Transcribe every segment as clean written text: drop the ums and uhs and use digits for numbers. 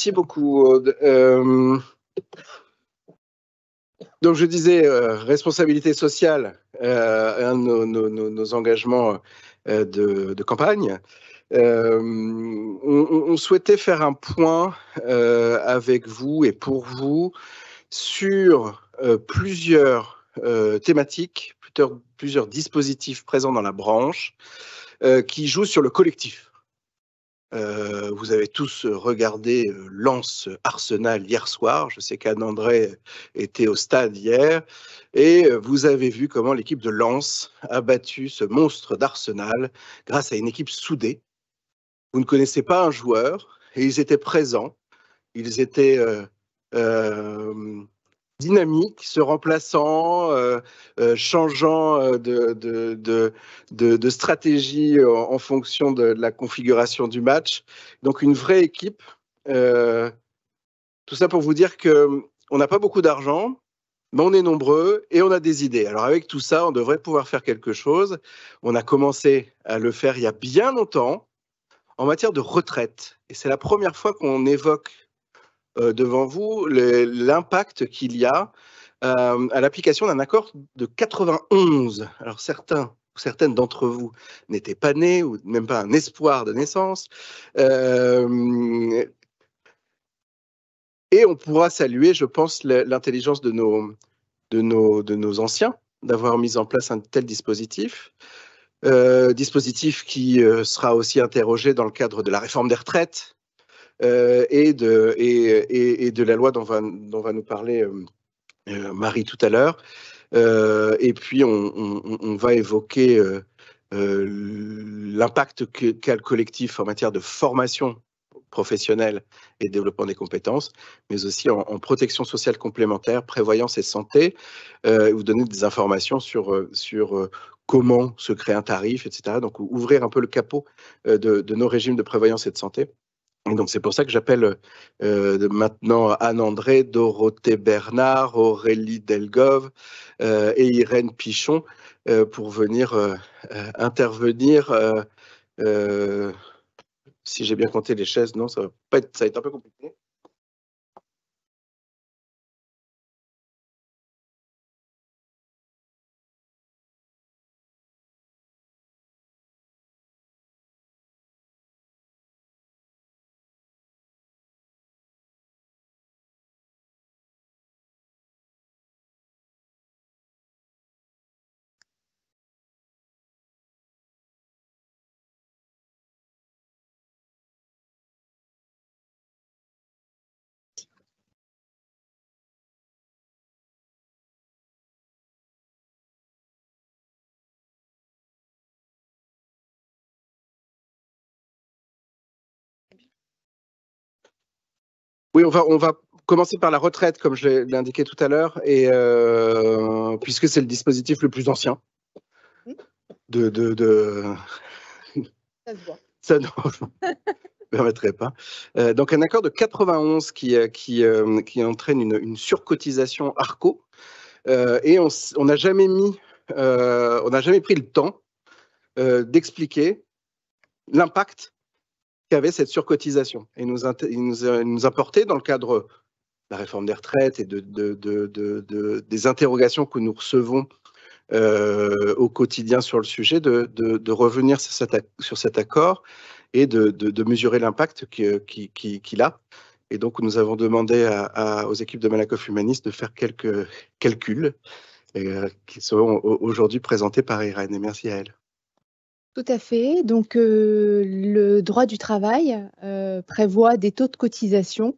Merci beaucoup, Aude. Donc, je disais, responsabilité sociale, un de nos engagements de campagne. On souhaitait faire un point avec vous et pour vous sur plusieurs thématiques, plusieurs dispositifs présents dans la branche qui jouent sur le collectif. Vous avez tous regardé Lens Arsenal hier soir. Je sais qu'Anne-André était au stade hier. Et vous avez vu comment l'équipe de Lens a battu ce monstre d'Arsenal grâce à une équipe soudée. Vous ne connaissez pas un joueur et ils étaient présents. Ils étaient dynamiques, se remplaçant, changeant de stratégie en fonction de la configuration du match. Donc une vraie équipe. Tout ça pour vous dire qu'on n'a pas beaucoup d'argent, mais on est nombreux et on a des idées. Alors avec tout ça, on devrait pouvoir faire quelque chose. On a commencé à le faire il y a bien longtemps en matière de retraite. Et c'est la première fois qu'on évoque devant vous l'impact qu'il y a à l'application d'un accord de 91. Alors certaines d'entre vous n'étaient pas nés ou même pas un espoir de naissance. Et on pourra saluer, je pense, l'intelligence de nos anciens d'avoir mis en place un tel dispositif. Dispositif qui sera aussi interrogé dans le cadre de la réforme des retraites et de la loi dont va nous parler Marie tout à l'heure. Et puis, on va évoquer l'impact qu'a le collectif en matière de formation professionnelle et développement des compétences, mais aussi en protection sociale complémentaire, prévoyance et santé, vous donner des informations sur comment se crée un tarif, etc. Donc, ouvrir un peu le capot de nos régimes de prévoyance et de santé. Et donc, c'est pour ça que j'appelle maintenant Anne-André, Dorothée Bernard, Aurélie Delgove et Irène Pichon pour venir intervenir. Si j'ai bien compté les chaises, non, ça va être un peu compliqué. Oui, on va commencer par la retraite, comme je l'ai indiqué tout à l'heure, et puisque c'est le dispositif le plus ancien Ça se voit. Ça ne permettrait pas. Donc un accord de 91 qui entraîne une surcotisation ARCO, et on n'a jamais pris le temps d'expliquer l'impact qu'avait cette surcotisation. Et nous apporter dans le cadre de la réforme des retraites et des interrogations que nous recevons au quotidien sur le sujet, de revenir sur cet accord et de mesurer l'impact qu'il a. Et donc, nous avons demandé aux équipes de Malakoff Humanis de faire quelques calculs qui seront aujourd'hui présentés par Irène. Et merci à elle. Tout à fait. Donc, le droit du travail prévoit des taux de cotisation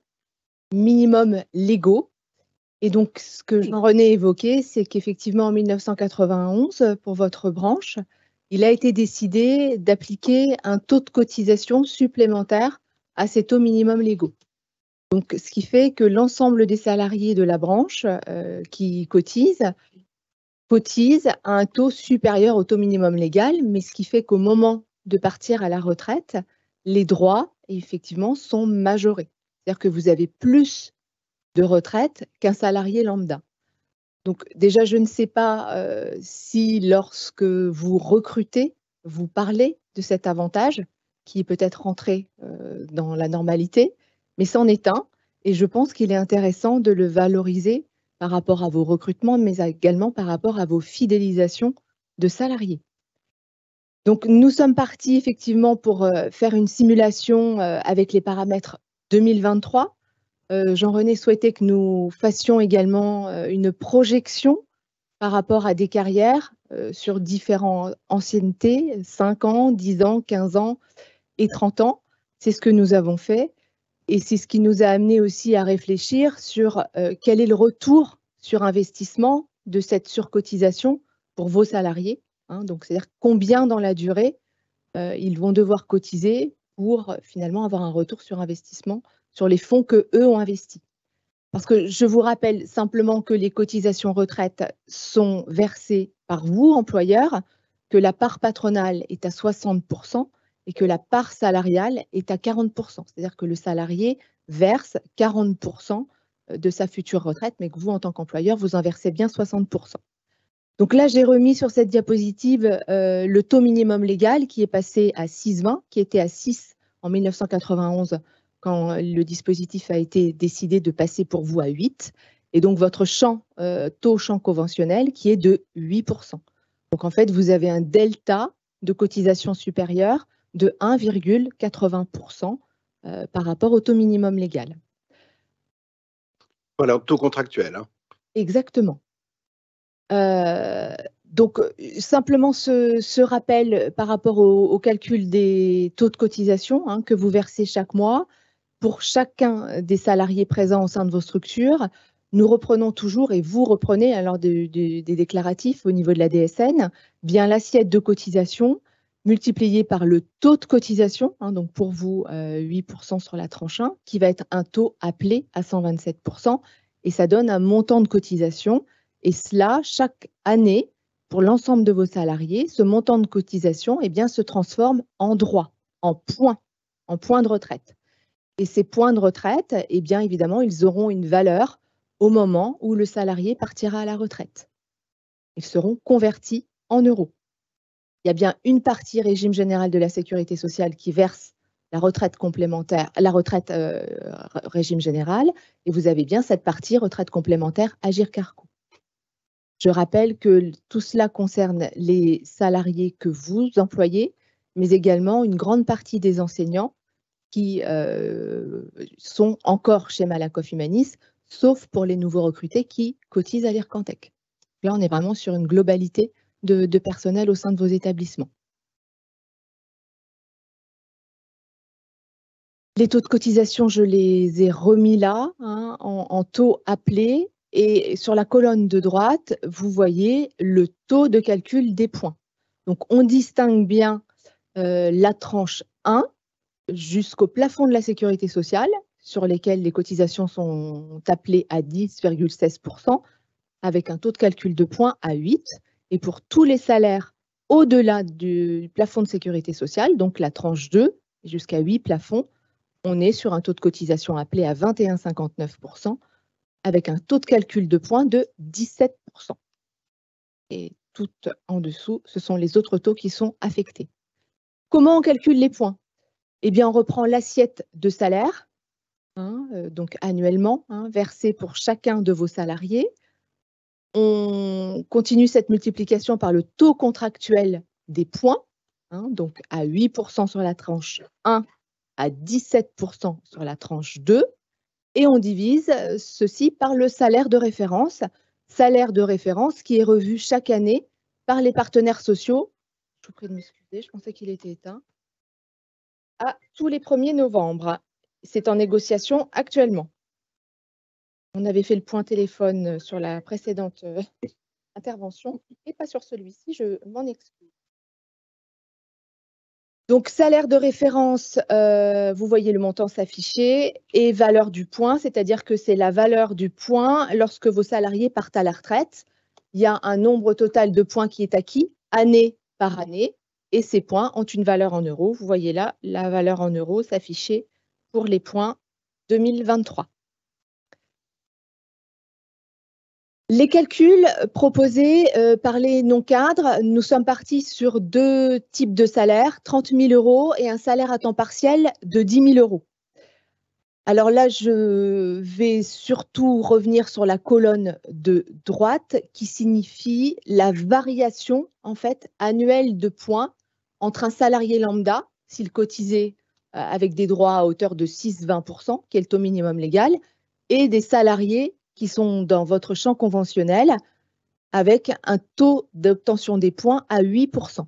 minimum légaux. Et donc, ce que Jean-René évoquait, c'est qu'effectivement, en 1991, pour votre branche, il a été décidé d'appliquer un taux de cotisation supplémentaire à ces taux minimums légaux. Donc, ce qui fait que l'ensemble des salariés de la branche qui cotisent à un taux supérieur au taux minimum légal, mais ce qui fait qu'au moment de partir à la retraite, les droits, effectivement, sont majorés. C'est-à-dire que vous avez plus de retraite qu'un salarié lambda. Donc déjà, je ne sais pas si lorsque vous recrutez, vous parlez de cet avantage qui est peut-être rentré dans la normalité, Mais c'en est un, et je pense qu'il est intéressant de le valoriser par rapport à vos recrutements, mais également par rapport à vos fidélisations de salariés. Donc, nous sommes partis effectivement pour faire une simulation avec les paramètres 2023. Jean-René souhaitait que nous fassions également une projection par rapport à des carrières sur différentes anciennetés, 5 ans, 10 ans, 15 ans et 30 ans. C'est ce que nous avons fait. Et c'est ce qui nous a amené aussi à réfléchir sur quel est le retour sur investissement de cette surcotisation pour vos salariés. Hein, donc, c'est-à-dire combien dans la durée ils vont devoir cotiser pour finalement avoir un retour sur investissement sur les fonds qu'eux ont investis. Parce que je vous rappelle simplement que les cotisations retraite sont versées par vous, employeurs, que la part patronale est à 60% et que la part salariale est à 40%. C'est-à-dire que le salarié verse 40% de sa future retraite, mais que vous, en tant qu'employeur, vous en versez bien 60%. Donc là, j'ai remis sur cette diapositive le taux minimum légal qui est passé à 6,20, qui était à 6 en 1991 quand le dispositif a été décidé de passer pour vous à 8. Et donc votre taux champ conventionnel qui est de 8%. Donc en fait, vous avez un delta de cotisation supérieure de 1,80% par rapport au taux minimum légal. Voilà, taux contractuel. Hein. Exactement. Donc, simplement ce rappel par rapport au calcul des taux de cotisation hein, que vous versez chaque mois pour chacun des salariés présents au sein de vos structures. Nous reprenons toujours, et vous reprenez alors des déclaratifs au niveau de la DSN, bien l'assiette de cotisation multipliée par le taux de cotisation, hein, donc pour vous 8% sur la tranche 1, qui va être un taux appelé à 127%, et ça donne un montant de cotisation. Et cela, chaque année, pour l'ensemble de vos salariés, ce montant de cotisation eh bien, se transforme en droit, en points de retraite. Et ces points de retraite, eh bien, évidemment, ils auront une valeur au moment où le salarié partira à la retraite. Ils seront convertis en euros. Il y a bien une partie régime général de la sécurité sociale qui verse la retraite complémentaire, la retraite régime général, et vous avez bien cette partie retraite complémentaire Agirc-Arrco. Je rappelle que tout cela concerne les salariés que vous employez, mais également une grande partie des enseignants qui sont encore chez Malakoff Humanis, sauf pour les nouveaux recrutés qui cotisent à l'IRCANTEC. Là, on est vraiment sur une globalité de personnel au sein de vos établissements. Les taux de cotisation, je les ai remis là, hein, en taux appelés. Et sur la colonne de droite, vous voyez le taux de calcul des points. Donc, on distingue bien la tranche 1 jusqu'au plafond de la sécurité sociale, sur lesquels les cotisations sont appelées à 10,16%, avec un taux de calcul de points à 8. Et pour tous les salaires au-delà du plafond de sécurité sociale, donc la tranche 2, jusqu'à 8 plafonds, on est sur un taux de cotisation appelé à 21,59%, avec un taux de calcul de points de 17%. Et tout en dessous, ce sont les autres taux qui sont affectés. Comment on calcule les points? Eh bien, on reprend l'assiette de salaire, hein, donc annuellement, hein, versée pour chacun de vos salariés. On continue cette multiplication par le taux contractuel des points, hein, donc à 8% sur la tranche 1, à 17% sur la tranche 2. Et on divise ceci par le salaire de référence qui est revu chaque année par les partenaires sociaux. Je vous prie de m'excuser, je pensais qu'il était éteint. À tous les 1er novembre. C'est en négociation actuellement. On avait fait le point téléphone sur la précédente intervention et pas sur celui-ci, je m'en excuse. Donc, salaire de référence, vous voyez le montant s'afficher, et valeur du point, c'est-à-dire que c'est la valeur du point lorsque vos salariés partent à la retraite. Il y a un nombre total de points qui est acquis, année par année, et ces points ont une valeur en euros. Vous voyez là, la valeur en euros s'afficher pour les points 2023. Les calculs proposés par les non-cadres, nous sommes partis sur 2 types de salaires, 30 000 € et un salaire à temps partiel de 10 000 €. Alors là, je vais surtout revenir sur la colonne de droite qui signifie la variation en fait annuelle de points entre un salarié lambda, s'il cotisait avec des droits à hauteur de 6,20%, qui est le taux minimum légal, et des salariés qui sont dans votre champ conventionnel avec un taux d'obtention des points à 8%.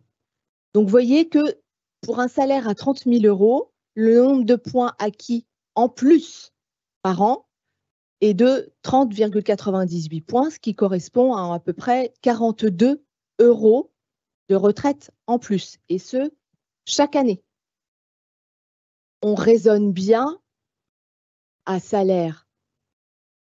Donc, vous voyez que pour un salaire à 30 000 €, le nombre de points acquis en plus par an est de 30,98 points, ce qui correspond à peu près 42 € de retraite en plus, et ce, chaque année. On raisonne bien à salaire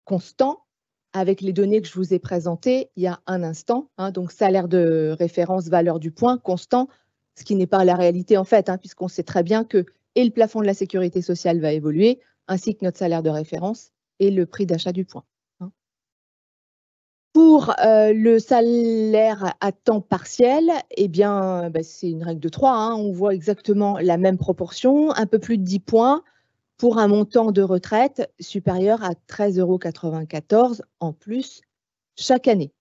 constant avec les données que je vous ai présentées il y a un instant, donc salaire de référence, valeur du point, constant, ce qui n'est pas la réalité en fait, puisqu'on sait très bien que et le plafond de la sécurité sociale va évoluer, ainsi que notre salaire de référence et le prix d'achat du point. Pour le salaire à temps partiel, eh bien, c'est une règle de 3. On voit exactement la même proportion, un peu plus de 10 points pour un montant de retraite supérieur à 13,94 € en plus chaque année.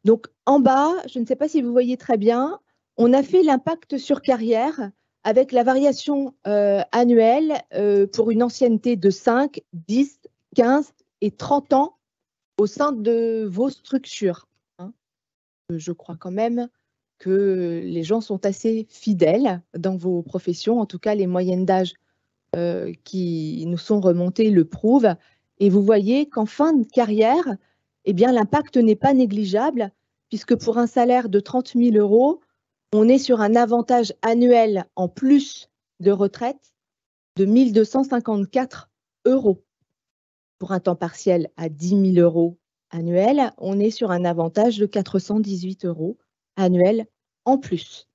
Donc, en bas, je ne sais pas si vous voyez très bien, on a fait l'impact sur carrière avec la variation annuelle pour une ancienneté de 5, 10, 15 et 30 ans au sein de vos structures. Je crois quand même que les gens sont assez fidèles dans vos professions. En tout cas, les moyennes d'âge qui nous sont remontées le prouvent. Et vous voyez qu'en fin de carrière, eh bien, l'impact n'est pas négligeable, puisque pour un salaire de 30 000 €, on est sur un avantage annuel en plus de retraite de 1 254 €. Pour un temps partiel à 10 000 € annuel, on est sur un avantage de 418 € annuel en plus.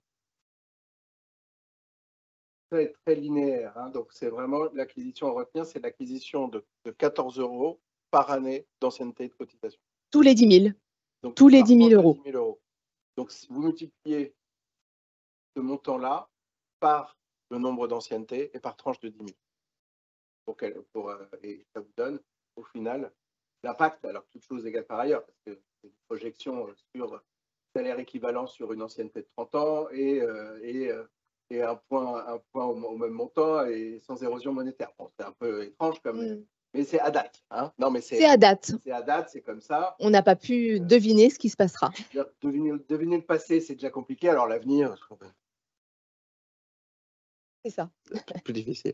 Très, très linéaire. Donc, c'est vraiment l'acquisition à retenir, c'est l'acquisition de 14 € par année d'ancienneté de cotisation. Tous les 10 000. Donc, tous les 10 000 €. 10 000 €. Donc, si vous multipliez ce montant-là par le nombre d'anciennetés et par tranche de 10 000. Et ça vous donne, au final, l'impact, alors toutes choses égales par ailleurs, parce que c'est une projection sur salaire équivalent sur une ancienneté de 30 ans et un point au même montant et sans érosion monétaire. Bon, c'est un peu étrange mais c'est à date. Non, mais c'est à date. C'est à date, c'est comme ça. On n'a pas pu deviner ce qui se passera. Deviner le passé, c'est déjà compliqué. Alors l'avenir, c'est ça. C'est plus difficile.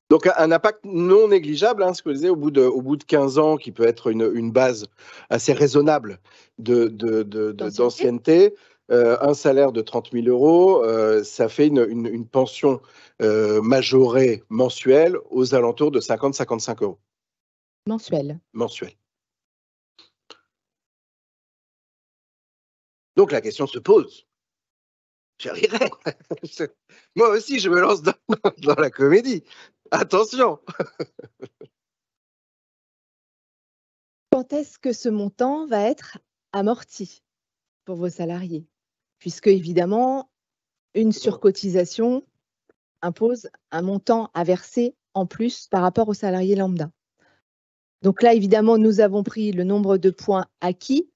Donc un impact non négligeable, ce que je disais, au bout de 15 ans, qui peut être une base assez raisonnable d'ancienneté. Un salaire de 30 000 €, ça fait une pension majorée mensuelle aux alentours de 50-55 €. Mensuel. Donc la question se pose. J'arriverai. Moi aussi, je me lance dans la comédie. Attention. Quand est-ce que ce montant va être amorti pour vos salariés? Puisque, évidemment, une surcotisation impose un montant à verser en plus par rapport aux salariés lambda. Donc là, évidemment, nous avons pris le nombre de points acquis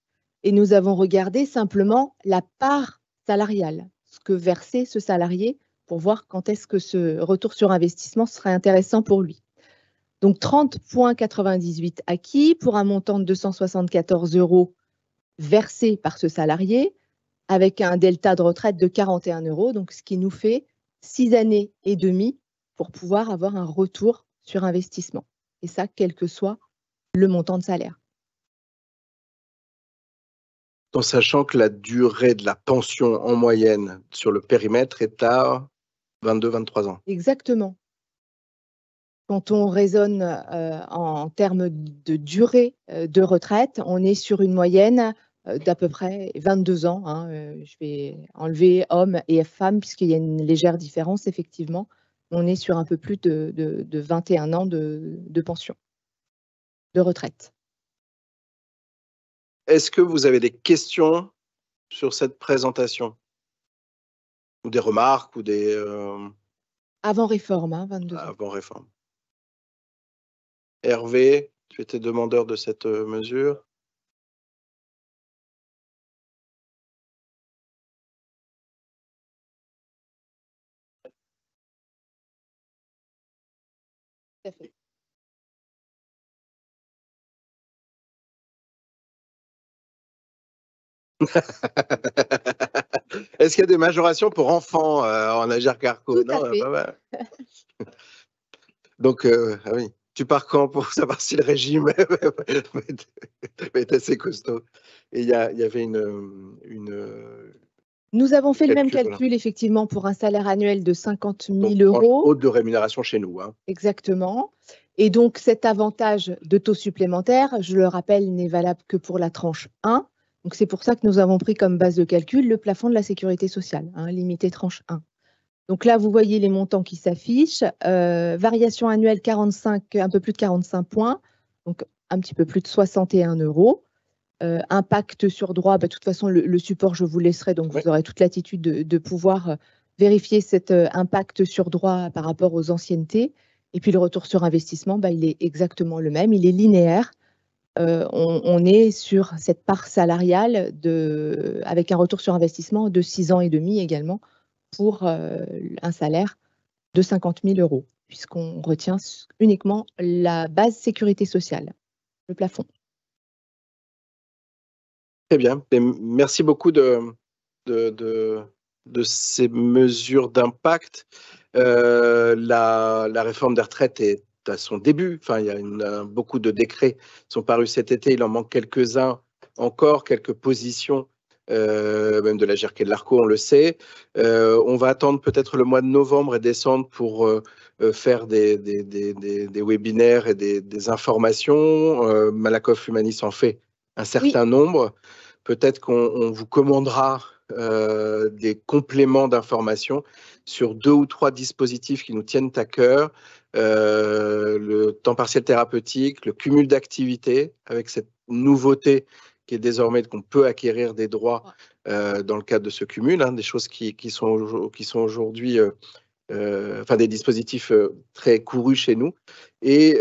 et nous avons regardé simplement la part salariale, ce que versait ce salarié pour voir quand est-ce que ce retour sur investissement serait intéressant pour lui. Donc 30,98 € acquis pour un montant de 274 € versé par ce salarié avec un delta de retraite de 41 €, donc ce qui nous fait 6 années et demie pour pouvoir avoir un retour sur investissement. Et ça, quel que soit le montant de salaire. En sachant que la durée de la pension en moyenne sur le périmètre est à 22-23 ans. Exactement. Quand on raisonne en termes de durée de retraite, on est sur une moyenne d'à peu près 22 ans. Je vais enlever hommes et femmes puisqu'il y a une légère différence, effectivement. On est sur un peu plus de 21 ans de pension, de retraite. Est-ce que vous avez des questions sur cette présentation? Ou des remarques ou des… Avant réforme, 22 ans. Avant réforme. Hervé, tu étais demandeur de cette mesure. Tout à fait. Est-ce qu'il y a des majorations pour enfants en Agirc-Arrco? Tout à Non, fait. pas mal. Donc, ah oui. Tu pars quand pour savoir si le régime est assez costaud? Et il y avait Nous avons fait le même calcul, calcul, effectivement, pour un salaire annuel de 50 000 donc, tranche euros. haute de rémunération chez nous. Hein. Exactement. Et donc, cet avantage de taux supplémentaire, je le rappelle, n'est valable que pour la tranche 1. Donc, c'est pour ça que nous avons pris comme base de calcul le plafond de la sécurité sociale, limité tranche 1. Donc là, vous voyez les montants qui s'affichent. Variation annuelle 45, un peu plus de 45 points, donc un petit peu plus de 61 euros. Impact sur droit, de toute façon, le support, je vous laisserai, donc vous aurez toute l'attitude de pouvoir vérifier cet impact sur droit par rapport aux anciennetés. Et puis le retour sur investissement, il est exactement le même, il est linéaire. On est sur cette part salariale avec un retour sur investissement de 6 ans et demi également pour un salaire de 50 000 euros, puisqu'on retient uniquement la base sécurité sociale, le plafond. Très bien. Et merci beaucoup de ces mesures d'impact. La réforme des retraites est à son début. Enfin, il y a beaucoup de décrets qui sont parus cet été. Il en manque quelques-uns encore, quelques positions, même de l'Agirc et de l'Arco, on le sait. On va attendre peut-être le mois de novembre et décembre pour faire des webinaires et des informations. Malakoff Humanis en fait un certain nombre. Peut-être qu'on vous commandera des compléments d'informations sur 2 ou 3 dispositifs qui nous tiennent à cœur. Le temps partiel thérapeutique, le cumul d'activités, avec cette nouveauté qui est désormais qu'on peut acquérir des droits dans le cadre de ce cumul, des choses qui sont aujourd'hui enfin des dispositifs très courus chez nous. Et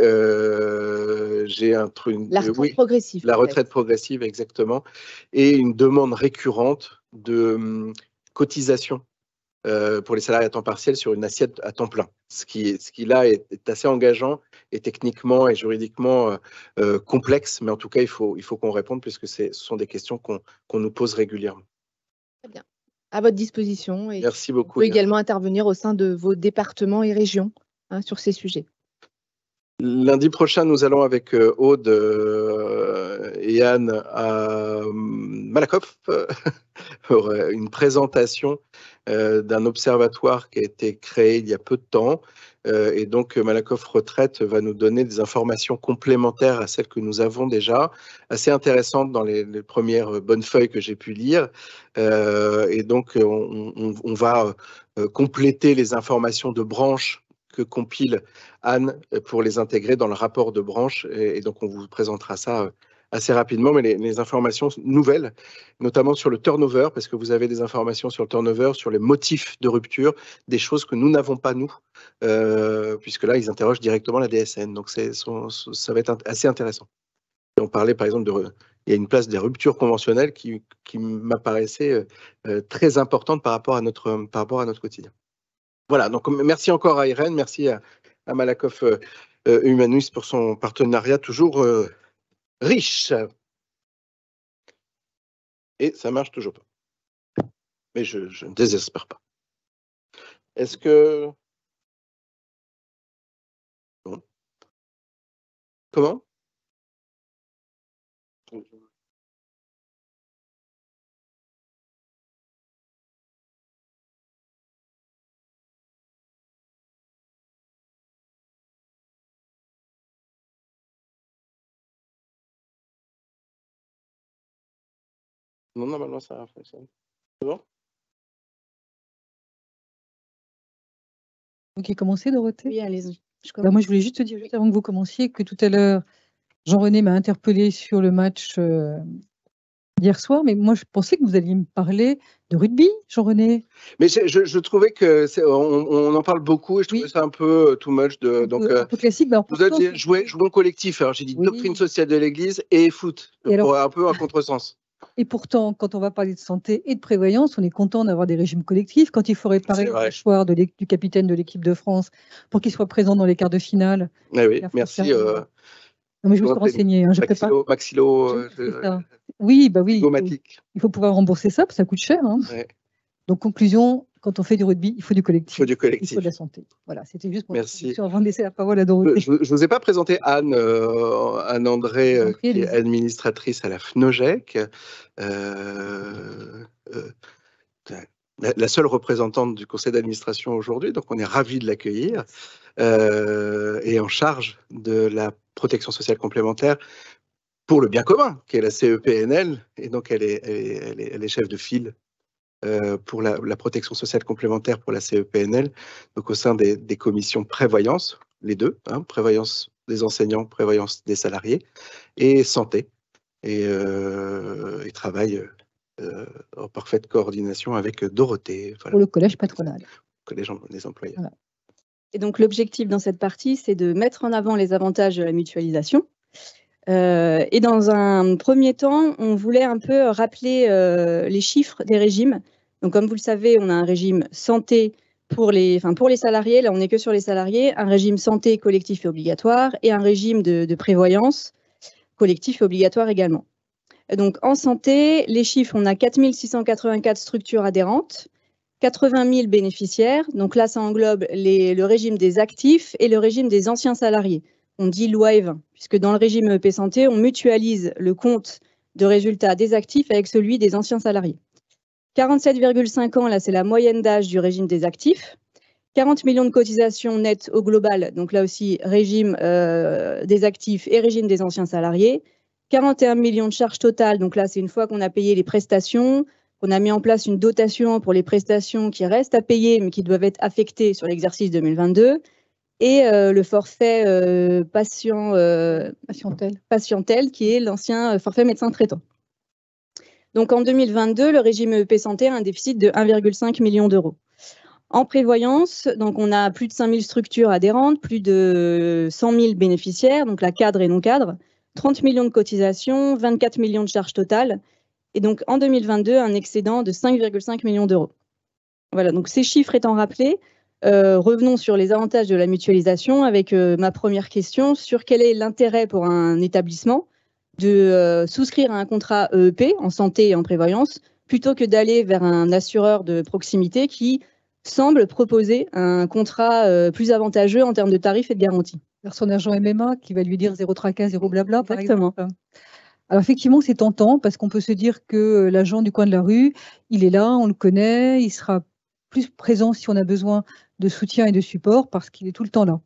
j'ai un truc. La retraite progressive. La retraite progressive, exactement. Et une demande récurrente de cotisation pour les salariés à temps partiel sur une assiette à temps plein. Ce qui là est assez engageant et techniquement et juridiquement complexe, mais en tout cas, il faut qu'on réponde puisque ce sont des questions qu'on nous pose régulièrement. Très bien. À votre disposition. Et merci beaucoup. On peut également intervenir au sein de vos départements et régions sur ces sujets. Lundi prochain, nous allons avec Aude et Anne à Malakoff pour une présentation d'un observatoire qui a été créé il y a peu de temps. Et donc, Malakoff Retraite va nous donner des informations complémentaires à celles que nous avons déjà, assez intéressantes dans les premières bonnes feuilles que j'ai pu lire. Et donc, on va compléter les informations de branche que compile Anne pour les intégrer dans le rapport de branche. Et donc, on vous présentera ça assez rapidement, mais les informations nouvelles, notamment sur le turnover, parce que vous avez des informations sur le turnover, sur les motifs de rupture, des choses que nous n'avons pas, nous, puisque là, ils interrogent directement la DSN. Donc, ça va être assez intéressant. Et on parlait, par exemple, il y a une place des ruptures conventionnelles qui m'apparaissait très importante par rapport à notre quotidien. Voilà, donc merci encore à Irène, merci à Malakoff Humanis pour son partenariat toujours riche. Et ça marche toujours pas. Mais je ne désespère pas. Est-ce que... Bon. Comment? Non, normalement, ça fonctionne. C'est bon? Ok, commencez, Dorothée. Oui, allez-y. Moi, je voulais juste te dire, juste avant que vous commenciez, que tout à l'heure, Jean-René m'a interpellé sur le match hier soir, mais moi je pensais que vous alliez me parler de rugby, Jean-René. Mais je trouvais que on en parle beaucoup et je trouvais Oui. ça un peu too much de Un peu classique. Ben, vous avez dit jouer en collectif. Alors j'ai dit Oui. doctrine sociale de l'Église et foot, Et alors, pour un peu un contresens. Et pourtant, quand on va parler de santé et de prévoyance, on est content d'avoir des régimes collectifs. Quand il faut réparer le mâchoire du capitaine de l'équipe de France pour qu'il soit présent dans les quarts de finale. Ah oui, merci. Non, mais je me suis renseignée. Hein, maxillo oui, bah oui. zygomatique. Il faut pouvoir rembourser ça, parce que ça coûte cher. Hein. Ouais. Donc, conclusion, quand on fait du rugby, il faut du collectif. Il faut du collectif. Il faut de la santé. Voilà, c'était juste pour merci. Avant de laisser la parole à Dorothée. Je ne vous ai pas présenté Anne André, qui est administratrice à la FNOGEC. La seule représentante du conseil d'administration aujourd'hui, donc on est ravis de l'accueillir, et en charge de la protection sociale complémentaire pour le bien commun, qui est la CEPNL, et donc elle est chef de file pour la protection sociale complémentaire pour la CEPNL, donc au sein des commissions prévoyance, les deux, hein, prévoyance des enseignants, prévoyance des salariés, et santé, et travaille en parfaite coordination avec Dorothée. Voilà. Pour le collège patronal. Collège des employeurs. Voilà. Et donc l'objectif dans cette partie, c'est de mettre en avant les avantages de la mutualisation. Et dans un premier temps, on voulait un peu rappeler les chiffres des régimes. Donc comme vous le savez, on a un régime santé pour les salariés, là on n'est que sur les salariés, un régime santé collectif et obligatoire et un régime de prévoyance collectif et obligatoire également. Donc en santé, les chiffres, on a 4 684 structures adhérentes, 80 000 bénéficiaires. Donc là, ça englobe le régime des actifs et le régime des anciens salariés. On dit loi E20, puisque dans le régime EP Santé, on mutualise le compte de résultats des actifs avec celui des anciens salariés. 47,5 ans, là, c'est la moyenne d'âge du régime des actifs. 40 millions de cotisations nettes au global, donc là aussi, régime des actifs et régime des anciens salariés. 41 millions de charges totales, donc là, c'est une fois qu'on a payé les prestations, qu'on a mis en place une dotation pour les prestations qui restent à payer, mais qui doivent être affectées sur l'exercice 2022. Et le forfait patientèle, qui est l'ancien forfait médecin traitant. Donc en 2022, le régime EP Santé a un déficit de 1,5 million d'euros. En prévoyance, donc on a plus de 5 000 structures adhérentes, plus de 100 000 bénéficiaires, donc la cadre et non cadre, 30 millions de cotisations, 24 millions de charges totales, et donc en 2022, un excédent de 5,5 millions d'euros. Voilà, donc ces chiffres étant rappelés, revenons sur les avantages de la mutualisation avec ma première question sur quel est l'intérêt pour un établissement de souscrire à un contrat EEP en santé et en prévoyance plutôt que d'aller vers un assureur de proximité qui semble proposer un contrat plus avantageux en termes de tarifs et de garanties. Vers son agent MMA qui va lui dire zéro tracas, zéro blabla, par Exactement. exemple. Alors effectivement, c'est tentant parce qu'on peut se dire que l'agent du coin de la rue, il est là, on le connaît, il sera plus présent si on a besoin de soutien et de support parce qu'il est tout le temps là.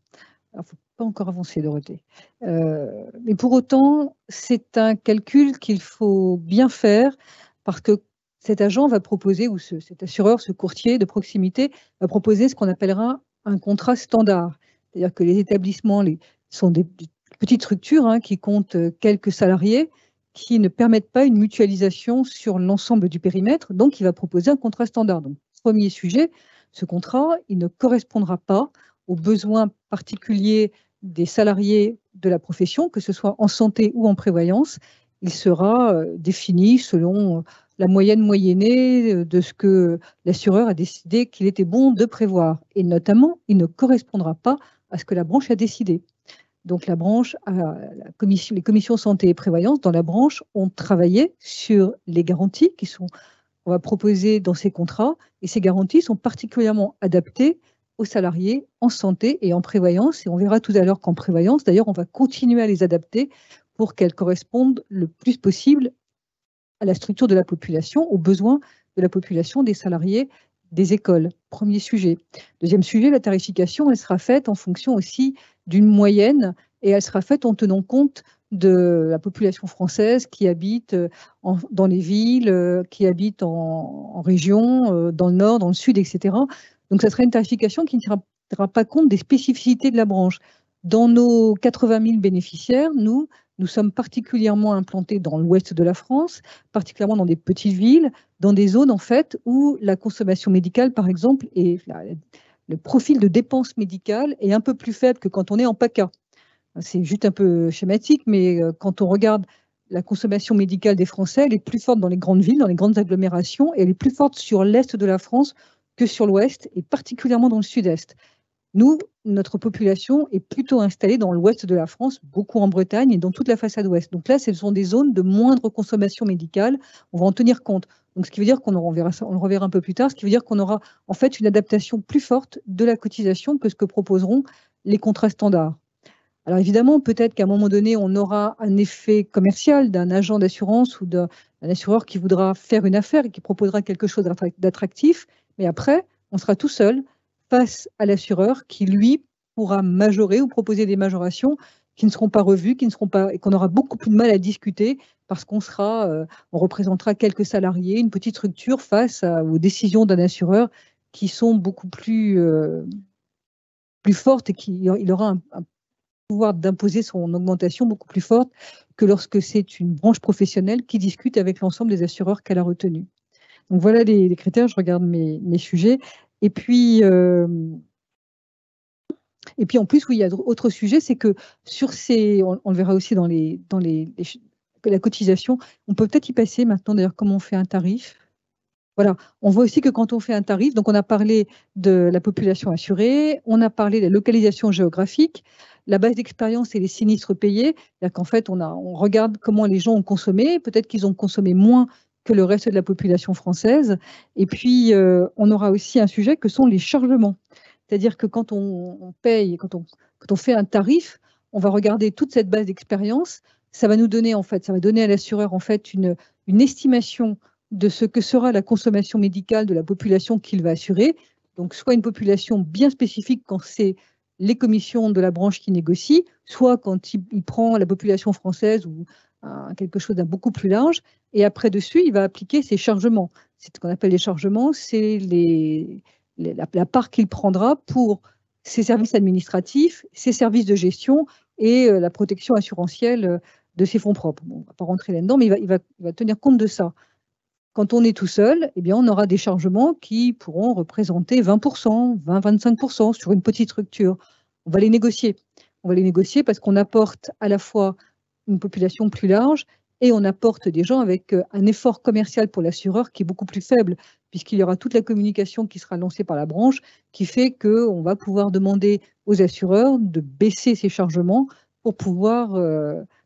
Alors, il ne faut pas encore avancer, Dorothée. Mais pour autant, c'est un calcul qu'il faut bien faire parce que cet agent va proposer, ou cet assureur, ce courtier de proximité, va proposer ce qu'on appellera un contrat standard. C'est-à-dire que les établissements sont des petites structures qui comptent quelques salariés qui ne permettent pas une mutualisation sur l'ensemble du périmètre. Donc, il va proposer un contrat standard. Donc, premier sujet, ce contrat, il ne correspondra pas aux besoins particuliers des salariés de la profession, que ce soit en santé ou en prévoyance. Il sera défini selon la moyennée de ce que l'assureur a décidé qu'il était bon de prévoir. Et notamment, il ne correspondra pas à ce que la branche a décidé. Donc la branche, les commissions santé et prévoyance dans la branche ont travaillé sur les garanties qu'on va proposer dans ces contrats. Et ces garanties sont particulièrement adaptées aux salariés en santé et en prévoyance. Et on verra tout à l'heure qu'en prévoyance, d'ailleurs, on va continuer à les adapter pour qu'elles correspondent le plus possible à la structure de la population, aux besoins de la population, des salariés, des écoles. Premier sujet. Deuxième sujet, la tarification, elle sera faite en fonction aussi d'une moyenne et elle sera faite en tenant compte de la population française qui habite dans les villes, qui habite en région, dans le nord, dans le sud, etc. Donc, ça sera une tarification qui ne tiendra pas compte des spécificités de la branche. Dans nos 80 000 bénéficiaires, nous nous sommes particulièrement implantés dans l'ouest de la France, particulièrement dans des petites villes, dans des zones en fait où la consommation médicale, par exemple, et le profil de dépenses médicales est un peu plus faible que quand on est en PACA. C'est juste un peu schématique, mais quand on regarde la consommation médicale des Français, elle est plus forte dans les grandes villes, dans les grandes agglomérations, et elle est plus forte sur l'est de la France que sur l'ouest, et particulièrement dans le sud-est. Nous, notre population est plutôt installée dans l'ouest de la France, beaucoup en Bretagne et dans toute la façade ouest. Donc là, ce sont des zones de moindre consommation médicale. On va en tenir compte. Donc, ce qui veut dire qu'on reverra ça, on le reverra un peu plus tard, ce qui veut dire qu'on aura en fait une adaptation plus forte de la cotisation que ce que proposeront les contrats standards. Alors évidemment, peut-être qu'à un moment donné, on aura un effet commercial d'un agent d'assurance ou d'un assureur qui voudra faire une affaire et qui proposera quelque chose d'attractif, mais après, on sera tout seul face à l'assureur qui, lui, pourra majorer ou proposer des majorations qui ne seront pas revues, et qu'on aura beaucoup plus de mal à discuter parce qu'on on représentera quelques salariés, une petite structure face aux décisions d'un assureur qui sont beaucoup plus fortes et il aura un pouvoir d'imposer son augmentation beaucoup plus forte que lorsque c'est une branche professionnelle qui discute avec l'ensemble des assureurs qu'elle a retenus. Donc voilà les critères, je regarde mes sujets. Et puis en plus, oui, il y a d'autres sujets, c'est que sur ces, on le verra aussi dans la cotisation, on peut peut-être y passer maintenant, d'ailleurs, comment on fait un tarif. Voilà, on voit aussi que quand on fait un tarif, donc on a parlé de la population assurée, on a parlé de la localisation géographique, la base d'expérience et les sinistres payés, c'est-à-dire qu'en fait, on regarde comment les gens ont consommé, peut-être qu'ils ont consommé moins que le reste de la population française, et puis on aura aussi un sujet que sont les chargements, c'est-à-dire que quand on paye, quand on fait un tarif, on va regarder toute cette base d'expérience, ça va nous donner en fait, ça va donner à l'assureur en fait une estimation de ce que sera la consommation médicale de la population qu'il va assurer. Donc, soit une population bien spécifique quand c'est les commissions de la branche qui négocient, soit quand il prend la population française ou quelque chose d'un beaucoup plus large. Et après dessus, il va appliquer ses chargements. C'est ce qu'on appelle les chargements, c'est la part qu'il prendra pour ses services administratifs, ses services de gestion et la protection assurantielle de ses fonds propres. Bon, on ne va pas rentrer là-dedans, mais il va tenir compte de ça. Quand on est tout seul, eh bien, on aura des chargements qui pourront représenter 20%, 20-25% sur une petite structure. On va les négocier. On va les négocier parce qu'on apporte à la fois une population plus large et on apporte des gens avec un effort commercial pour l'assureur qui est beaucoup plus faible, puisqu'il y aura toute la communication qui sera lancée par la branche, qui fait qu'on va pouvoir demander aux assureurs de baisser ces chargements pour pouvoir,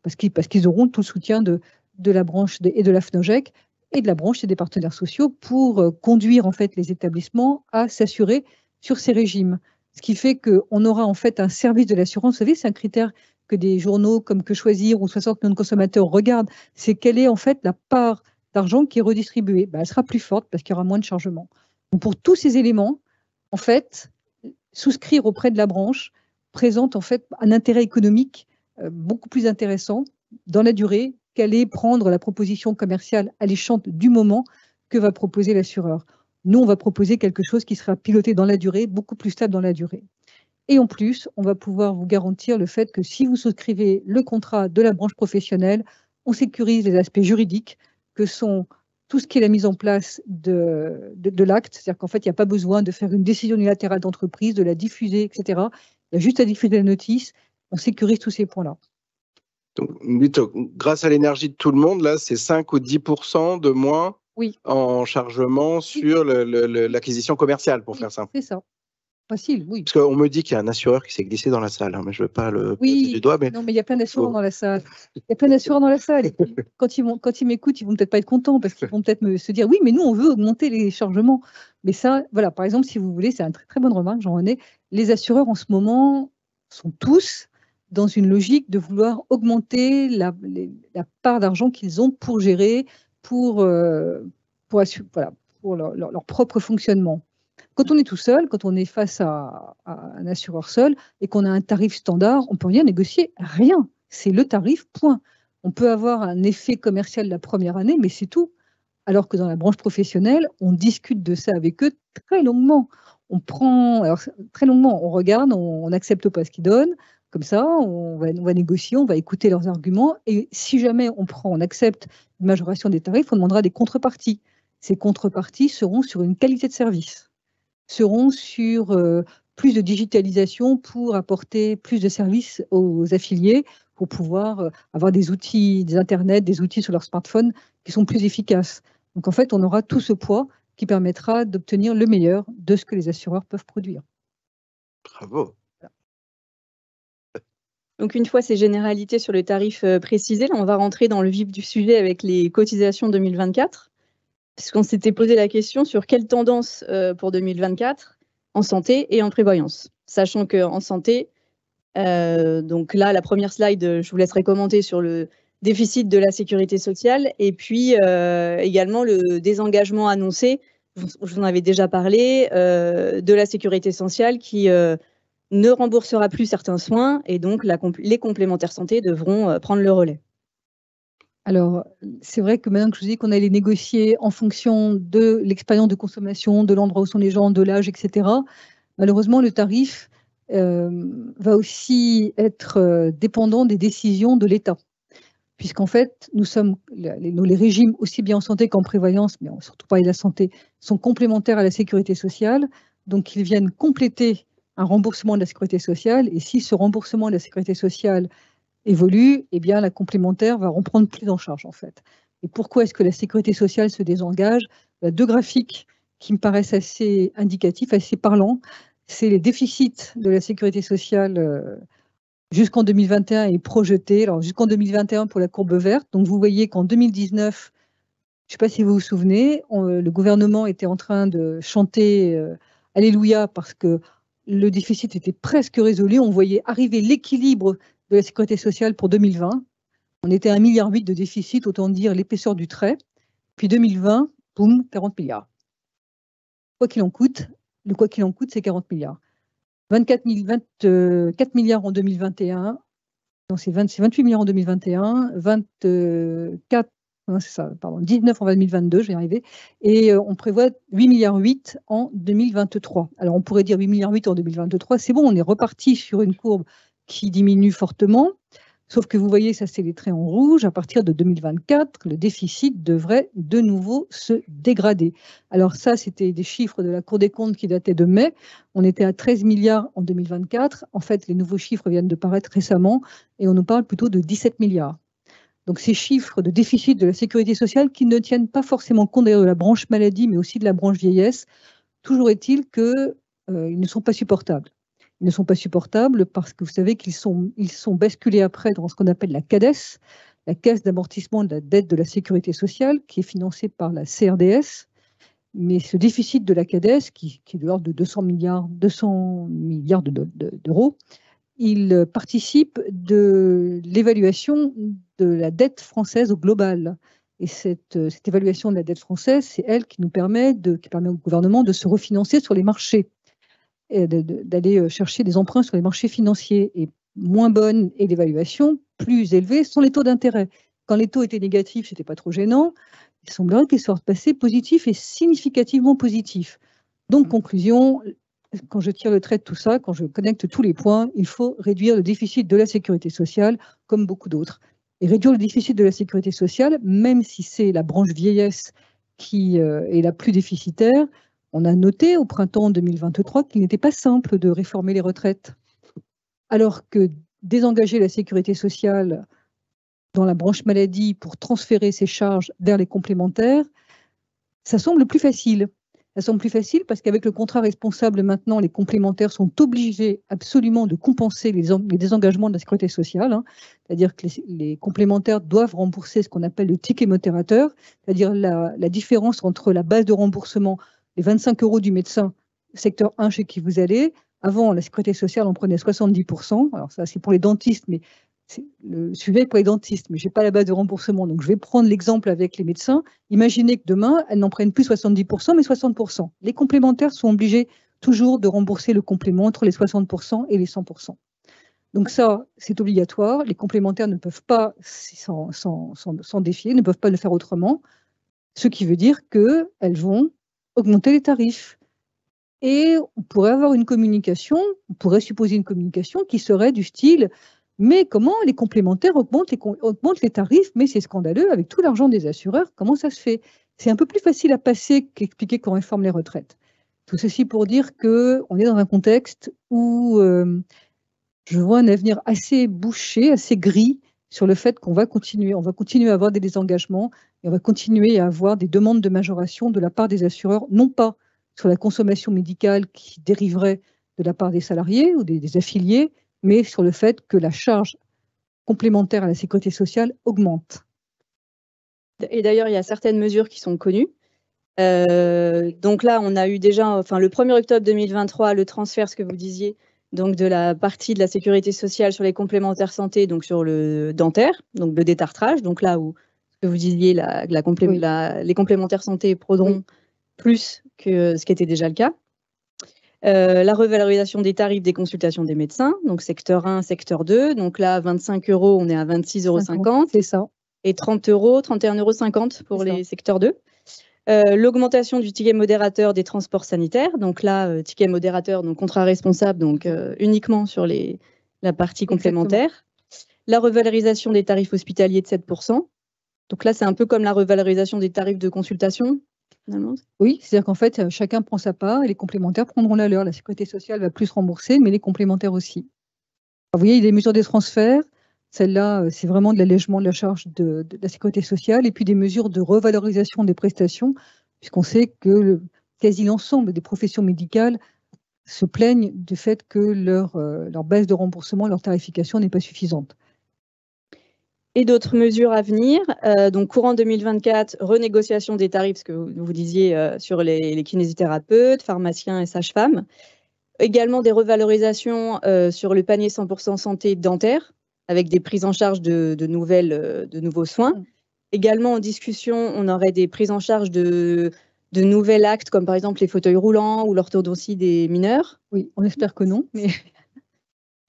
parce qu'ils auront tout le soutien de la branche et de la FNOGEC, et de la branche et des partenaires sociaux pour conduire en fait les établissements à s'assurer sur ces régimes. Ce qui fait qu'on aura en fait un service de l'assurance. Vous savez, c'est un critère que des journaux comme Que Choisir ou 60 millions de consommateurs regardent, c'est quelle est en fait la part d'argent qui est redistribuée. Ben, elle sera plus forte parce qu'il y aura moins de chargements. Donc pour tous ces éléments, en fait, souscrire auprès de la branche présente en fait un intérêt économique beaucoup plus intéressant dans la durée qu'aller prendre la proposition commerciale alléchante du moment que va proposer l'assureur. Nous, on va proposer quelque chose qui sera piloté dans la durée, beaucoup plus stable dans la durée. Et en plus, on va pouvoir vous garantir le fait que si vous souscrivez le contrat de la branche professionnelle, on sécurise les aspects juridiques que sont tout ce qui est la mise en place de l'acte, c'est-à-dire qu'en fait, il n'y a pas besoin de faire une décision unilatérale d'entreprise, de la diffuser, etc. Il y a juste à diffuser la notice, on sécurise tous ces points-là. Donc, grâce à l'énergie de tout le monde, là, c'est 5 ou 10% de moins en chargement sur l'acquisition commerciale, pour faire simple. C'est ça. Facile, oui. Parce qu'on me dit qu'il y a un assureur qui s'est glissé dans la salle, hein, mais je ne veux pas le pointer du doigt. Mais... Non, mais il y a plein d'assureurs dans la salle. Il y a plein d'assureurs dans la salle. Quand ils m'écoutent, ils ne vont peut-être pas être contents parce qu'ils vont peut-être se dire oui, mais nous, on veut augmenter les chargements. Mais ça, voilà, par exemple, si vous voulez, c'est une très, très bonne remarque, Jean-René. Les assureurs, en ce moment, sont tous dans une logique de vouloir augmenter la part d'argent qu'ils ont pour gérer, pour leur propre fonctionnement. Quand on est tout seul, quand on est face à un assureur seul et qu'on a un tarif standard, on ne peut rien négocier, rien. C'est le tarif, point. On peut avoir un effet commercial la première année, mais c'est tout. Alors que dans la branche professionnelle, on discute de ça avec eux très longuement. Très longuement, on regarde, on n'accepte pas ce qu'ils donnent, Comme ça, on va négocier, on va écouter leurs arguments. Et si jamais on accepte une majoration des tarifs, on demandera des contreparties. Ces contreparties seront sur une qualité de service, seront sur plus de digitalisation pour apporter plus de services aux affiliés, pour pouvoir avoir des outils, des Internet, des outils sur leur smartphone qui sont plus efficaces. Donc en fait, on aura tout ce poids qui permettra d'obtenir le meilleur de ce que les assureurs peuvent produire. Bravo. Donc une fois ces généralités sur le tarif précisées, là on va rentrer dans le vif du sujet avec les cotisations 2024, puisqu'on s'était posé la question sur quelle tendance pour 2024 en santé et en prévoyance. Sachant qu'en santé, donc là la première slide, je vous laisserai commenter sur le déficit de la sécurité sociale et puis également le désengagement annoncé, je vous en avais déjà parlé, de la sécurité sociale qui ne remboursera plus certains soins et donc les complémentaires santé devront prendre le relais. Alors, c'est vrai que maintenant que je vous dis qu'on allait négocier en fonction de l'expérience de consommation, de l'endroit où sont les gens, de l'âge, etc., malheureusement, le tarif va aussi être dépendant des décisions de l'État. Puisqu'en fait, nous sommes, les régimes, aussi bien en santé qu'en prévoyance, mais surtout pas de la santé, sont complémentaires à la sécurité sociale. Donc, ils viennent compléter un remboursement de la sécurité sociale. Et si ce remboursement de la sécurité sociale évolue, eh bien, la complémentaire va reprendre plus en charge, en fait. Et pourquoi est-ce que la sécurité sociale se désengage? Il y a deux graphiques qui me paraissent assez indicatifs, assez parlants. C'est les déficits de la sécurité sociale jusqu'en 2021 et projetés. Alors, jusqu'en 2021 pour la courbe verte. Donc, vous voyez qu'en 2019, je ne sais pas si vous vous souvenez, le gouvernement était en train de chanter Alléluia parce que le déficit était presque résolu. On voyait arriver l'équilibre de la sécurité sociale pour 2020. On était à 1,8 milliard de déficit, autant dire l'épaisseur du trait. Puis 2020, boum, 40 milliards. Quoi qu'il en coûte, le quoi qu'il en coûte, c'est 40 milliards. 24 milliards en 2021. Non, c'est 28 milliards en 2021, 24, non, c'est ça, pardon, 19 en 2022, je vais y arriver, et on prévoit 8,8 milliards en 2023. Alors on pourrait dire 8,8 milliards en 2023, c'est bon, on est reparti sur une courbe qui diminue fortement, sauf que vous voyez, ça c'est les traits en rouge, à partir de 2024, le déficit devrait de nouveau se dégrader. Alors ça, c'était des chiffres de la Cour des comptes qui dataient de mai, on était à 13 milliards en 2024, en fait les nouveaux chiffres viennent de paraître récemment, et on nous parle plutôt de 17 milliards. Donc ces chiffres de déficit de la sécurité sociale qui ne tiennent pas forcément compte d'ailleurs de la branche maladie, mais aussi de la branche vieillesse, toujours est-il qu'ils ne sont pas supportables. Ils ne sont pas supportables parce que vous savez qu'ils sont basculés après dans ce qu'on appelle la CADES, la Caisse d'amortissement de la dette de la sécurité sociale, qui est financée par la CRDS. Mais ce déficit de la CADES, qui est de l'ordre de 200 milliards d'euros, il participe de l'évaluation de la dette française au global. Et cette évaluation de la dette française, c'est elle qui permet au gouvernement de se refinancer sur les marchés, et d'aller chercher des emprunts sur les marchés financiers. Et moins bonne est l'évaluation, plus élevés sont les taux d'intérêt. Quand les taux étaient négatifs, ce n'était pas trop gênant. Il semblerait qu'ils soient passés positifs et significativement positifs. Donc, conclusion, quand je tire le trait de tout ça, quand je connecte tous les points, il faut réduire le déficit de la sécurité sociale, comme beaucoup d'autres. Et réduire le déficit de la sécurité sociale, même si c'est la branche vieillesse qui est la plus déficitaire, on a noté au printemps 2023 qu'il n'était pas simple de réformer les retraites. Alors que désengager la sécurité sociale dans la branche maladie pour transférer ses charges vers les complémentaires, ça semble plus facile. Ça semble plus facile parce qu'avec le contrat responsable maintenant, les complémentaires sont obligés absolument de compenser les désengagements de la sécurité sociale. C'est-à-dire que les complémentaires doivent rembourser ce qu'on appelle le ticket modérateur, c'est-à-dire la différence entre la base de remboursement, les 25 € du médecin, secteur 1 chez qui vous allez. Avant, la sécurité sociale en prenait 70%. Alors ça, c'est pour les dentistes, mais le sujet pour les dentistes, mais je n'ai pas la base de remboursement, donc je vais prendre l'exemple avec les médecins. Imaginez que demain, elles n'en prennent plus 70%, mais 60%. Les complémentaires sont obligés toujours de rembourser le complément entre les 60% et les 100%. Donc ça, c'est obligatoire. Les complémentaires ne peuvent pas s'en défier, ne peuvent pas le faire autrement, ce qui veut dire qu'elles vont augmenter les tarifs. Et on pourrait avoir une communication, on pourrait supposer une communication qui serait du style « Mais comment les complémentaires augmentent les tarifs, mais c'est scandaleux, avec tout l'argent des assureurs, comment ça se fait ?» C'est un peu plus facile à passer qu'expliquer qu'on réforme les retraites. Tout ceci pour dire qu'on est dans un contexte où je vois un avenir assez bouché, assez gris sur le fait qu'on va continuer. On va continuer à avoir des désengagements et on va continuer à avoir des demandes de majoration de la part des assureurs, non pas sur la consommation médicale qui dériverait de la part des salariés ou des affiliés, mais sur le fait que la charge complémentaire à la sécurité sociale augmente. Et d'ailleurs, il y a certaines mesures qui sont connues. Donc là, on a eu déjà, enfin, le 1er octobre 2023, le transfert, ce que vous disiez, donc de la partie de la sécurité sociale sur les complémentaires santé, donc sur le dentaire, donc le détartrage, donc là où, ce que vous disiez, les complémentaires santé prendront plus que ce qui était déjà le cas. La revalorisation des tarifs des consultations des médecins, donc secteur 1, secteur 2, donc là, 25 €, on est à 26,50 €. C'est ça. Et 30 €, 31,50 € pour les secteurs 2. L'augmentation du ticket modérateur des transports sanitaires. Donc là, ticket modérateur, donc contrat responsable, donc uniquement sur la partie complémentaire. La revalorisation des tarifs hospitaliers de 7%. Donc là, c'est un peu comme la revalorisation des tarifs de consultation, finalement. Oui, c'est-à-dire qu'en fait, chacun prend sa part et les complémentaires prendront la leur. La sécurité sociale va plus rembourser, mais les complémentaires aussi. Alors, vous voyez, il y a des mesures de transfert. Celle-là, c'est vraiment de l'allègement de la charge de la sécurité sociale et puis des mesures de revalorisation des prestations, puisqu'on sait que quasi l'ensemble des professions médicales se plaignent du fait que leur base de remboursement, leur tarification n'est pas suffisante. Et d'autres mesures à venir, donc courant 2024, renégociation des tarifs, ce que vous disiez sur les kinésithérapeutes, pharmaciens et sages-femmes. Également des revalorisations sur le panier 100% santé dentaire, avec des prises en charge de nouveaux soins. Également en discussion, on aurait des prises en charge de nouveaux actes, comme par exemple les fauteuils roulants ou l'orthodontie des mineurs. Oui, on espère que non, mais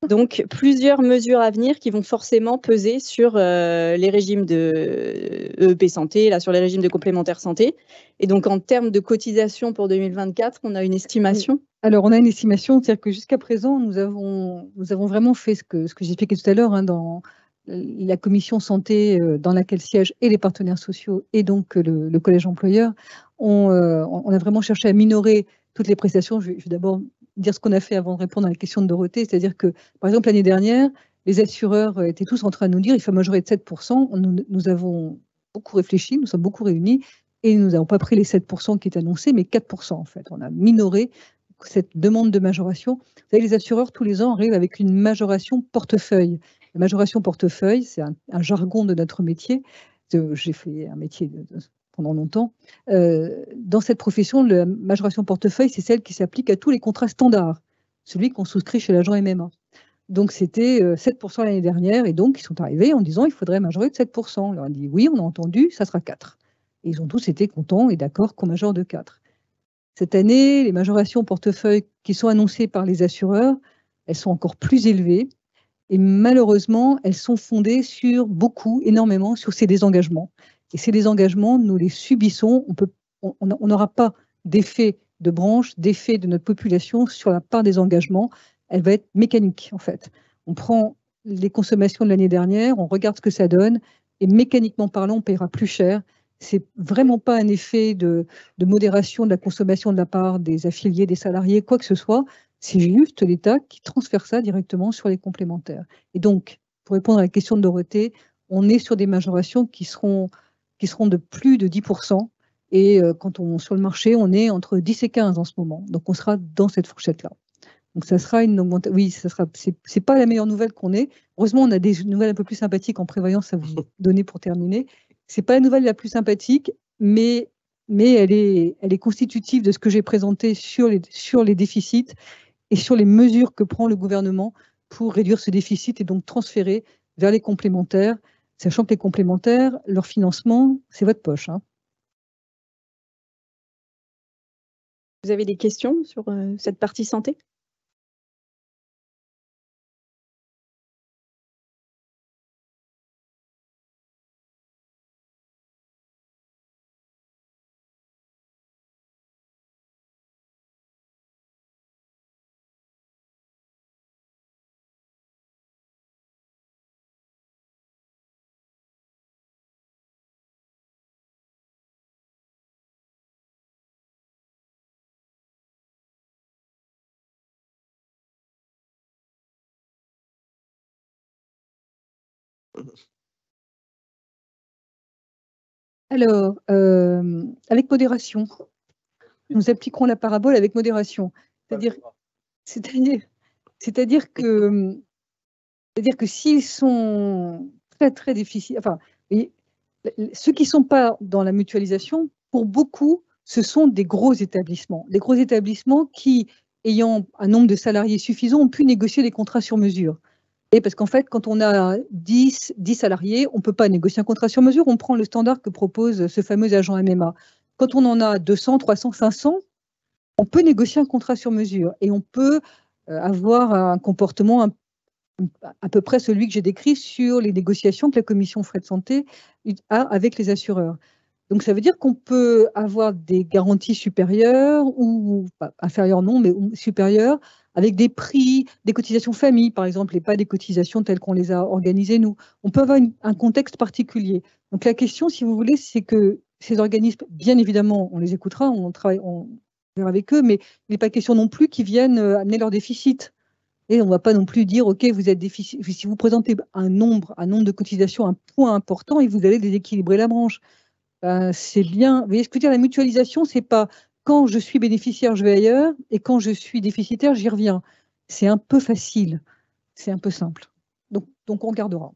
donc plusieurs mesures à venir qui vont forcément peser sur les régimes de EEP santé, là, sur les régimes de complémentaires santé. Et donc en termes de cotisation pour 2024, on a une estimation. Oui. Alors on a une estimation, c'est-à-dire que jusqu'à présent, nous avons vraiment fait ce que j'expliquais tout à l'heure dans la commission santé dans laquelle siègent et les partenaires sociaux et donc le collège employeur. On a vraiment cherché à minorer toutes les prestations. Je vais d'abord dire ce qu'on a fait avant de répondre à la question de Dorothée, c'est-à-dire que, par exemple, l'année dernière, les assureurs étaient tous en train de nous dire il faut majorer de 7%. Nous avons beaucoup réfléchi, nous sommes beaucoup réunis et nous n'avons pas pris les 7% qui étaient annoncés, mais 4% en fait. On a minoré cette demande de majoration. Vous savez, les assureurs, tous les ans, arrivent avec une majoration portefeuille. La majoration portefeuille, c'est un jargon de notre métier. J'ai fait un métier pendant longtemps. Dans cette profession, la majoration portefeuille, c'est celle qui s'applique à tous les contrats standards, celui qu'on souscrit chez l'agent MMA. Donc, c'était 7% l'année dernière, et donc, ils sont arrivés en disant il faudrait majorer de 7%. On leur a dit oui, on a entendu, ça sera 4. Et ils ont tous été contents et d'accord qu'on majore de 4. Cette année, les majorations portefeuille qui sont annoncées par les assureurs, elles sont encore plus élevées. Et malheureusement, elles sont fondées sur énormément sur ces désengagements. Et ces désengagements, nous les subissons. On n'aura pas d'effet de branche, d'effet de notre population sur la part des engagements. Elle va être mécanique, en fait. On prend les consommations de l'année dernière, on regarde ce que ça donne, et mécaniquement parlant, on paiera plus cher. C'est vraiment pas un effet de modération de la consommation de la part des affiliés, des salariés, quoi que ce soit. C'est juste l'État qui transfère ça directement sur les complémentaires. Et donc, pour répondre à la question de Dorothée, on est sur des majorations qui seront de plus de 10%. Et sur le marché, on est entre 10 et 15 en ce moment. Donc, on sera dans cette fourchette-là. Donc, ça sera une augmentation. Oui, c'est pas la meilleure nouvelle qu'on ait. Heureusement, on a des nouvelles un peu plus sympathiques en prévoyance à vous donner pour terminer. C'est pas la nouvelle la plus sympathique, mais elle est constitutive de ce que j'ai présenté sur les déficits et sur les mesures que prend le gouvernement pour réduire ce déficit et donc transférer vers les complémentaires, sachant que les complémentaires, leur financement, c'est votre poche. Vous avez des questions sur cette partie santé ? Alors, avec modération. Nous appliquerons la parabole avec modération. C'est-à-dire que s'ils sont très, très difficiles, enfin, ceux qui ne sont pas dans la mutualisation, pour beaucoup, ce sont des gros établissements. Des gros établissements qui, ayant un nombre de salariés suffisant, ont pu négocier des contrats sur mesure. Et parce qu'en fait, quand on a 10 salariés, on ne peut pas négocier un contrat sur mesure, on prend le standard que propose ce fameux agent MMA. Quand on en a 200, 300, 500, on peut négocier un contrat sur mesure et on peut avoir un comportement à peu près celui que j'ai décrit sur les négociations que la commission frais de santé a avec les assureurs. Donc ça veut dire qu'on peut avoir des garanties supérieures ou pas inférieures non, mais supérieures avec des prix, des cotisations famille par exemple, et pas des cotisations telles qu'on les a organisées nous. On peut avoir un contexte particulier. Donc la question, si vous voulez, c'est que ces organismes, bien évidemment, on les écoutera, on verra avec eux, mais il n'est pas question non plus qu'ils viennent amener leur déficit. Et on ne va pas non plus dire, OK, vous êtes déficit. Si vous présentez un nombre de cotisations, un point important, et vous allez déséquilibrer la branche. C'est bien. Vous voyez ce que je veux dire, la mutualisation, c'est pas quand je suis bénéficiaire, je vais ailleurs, et quand je suis déficitaire, j'y reviens. C'est un peu facile, c'est un peu simple. Donc on regardera.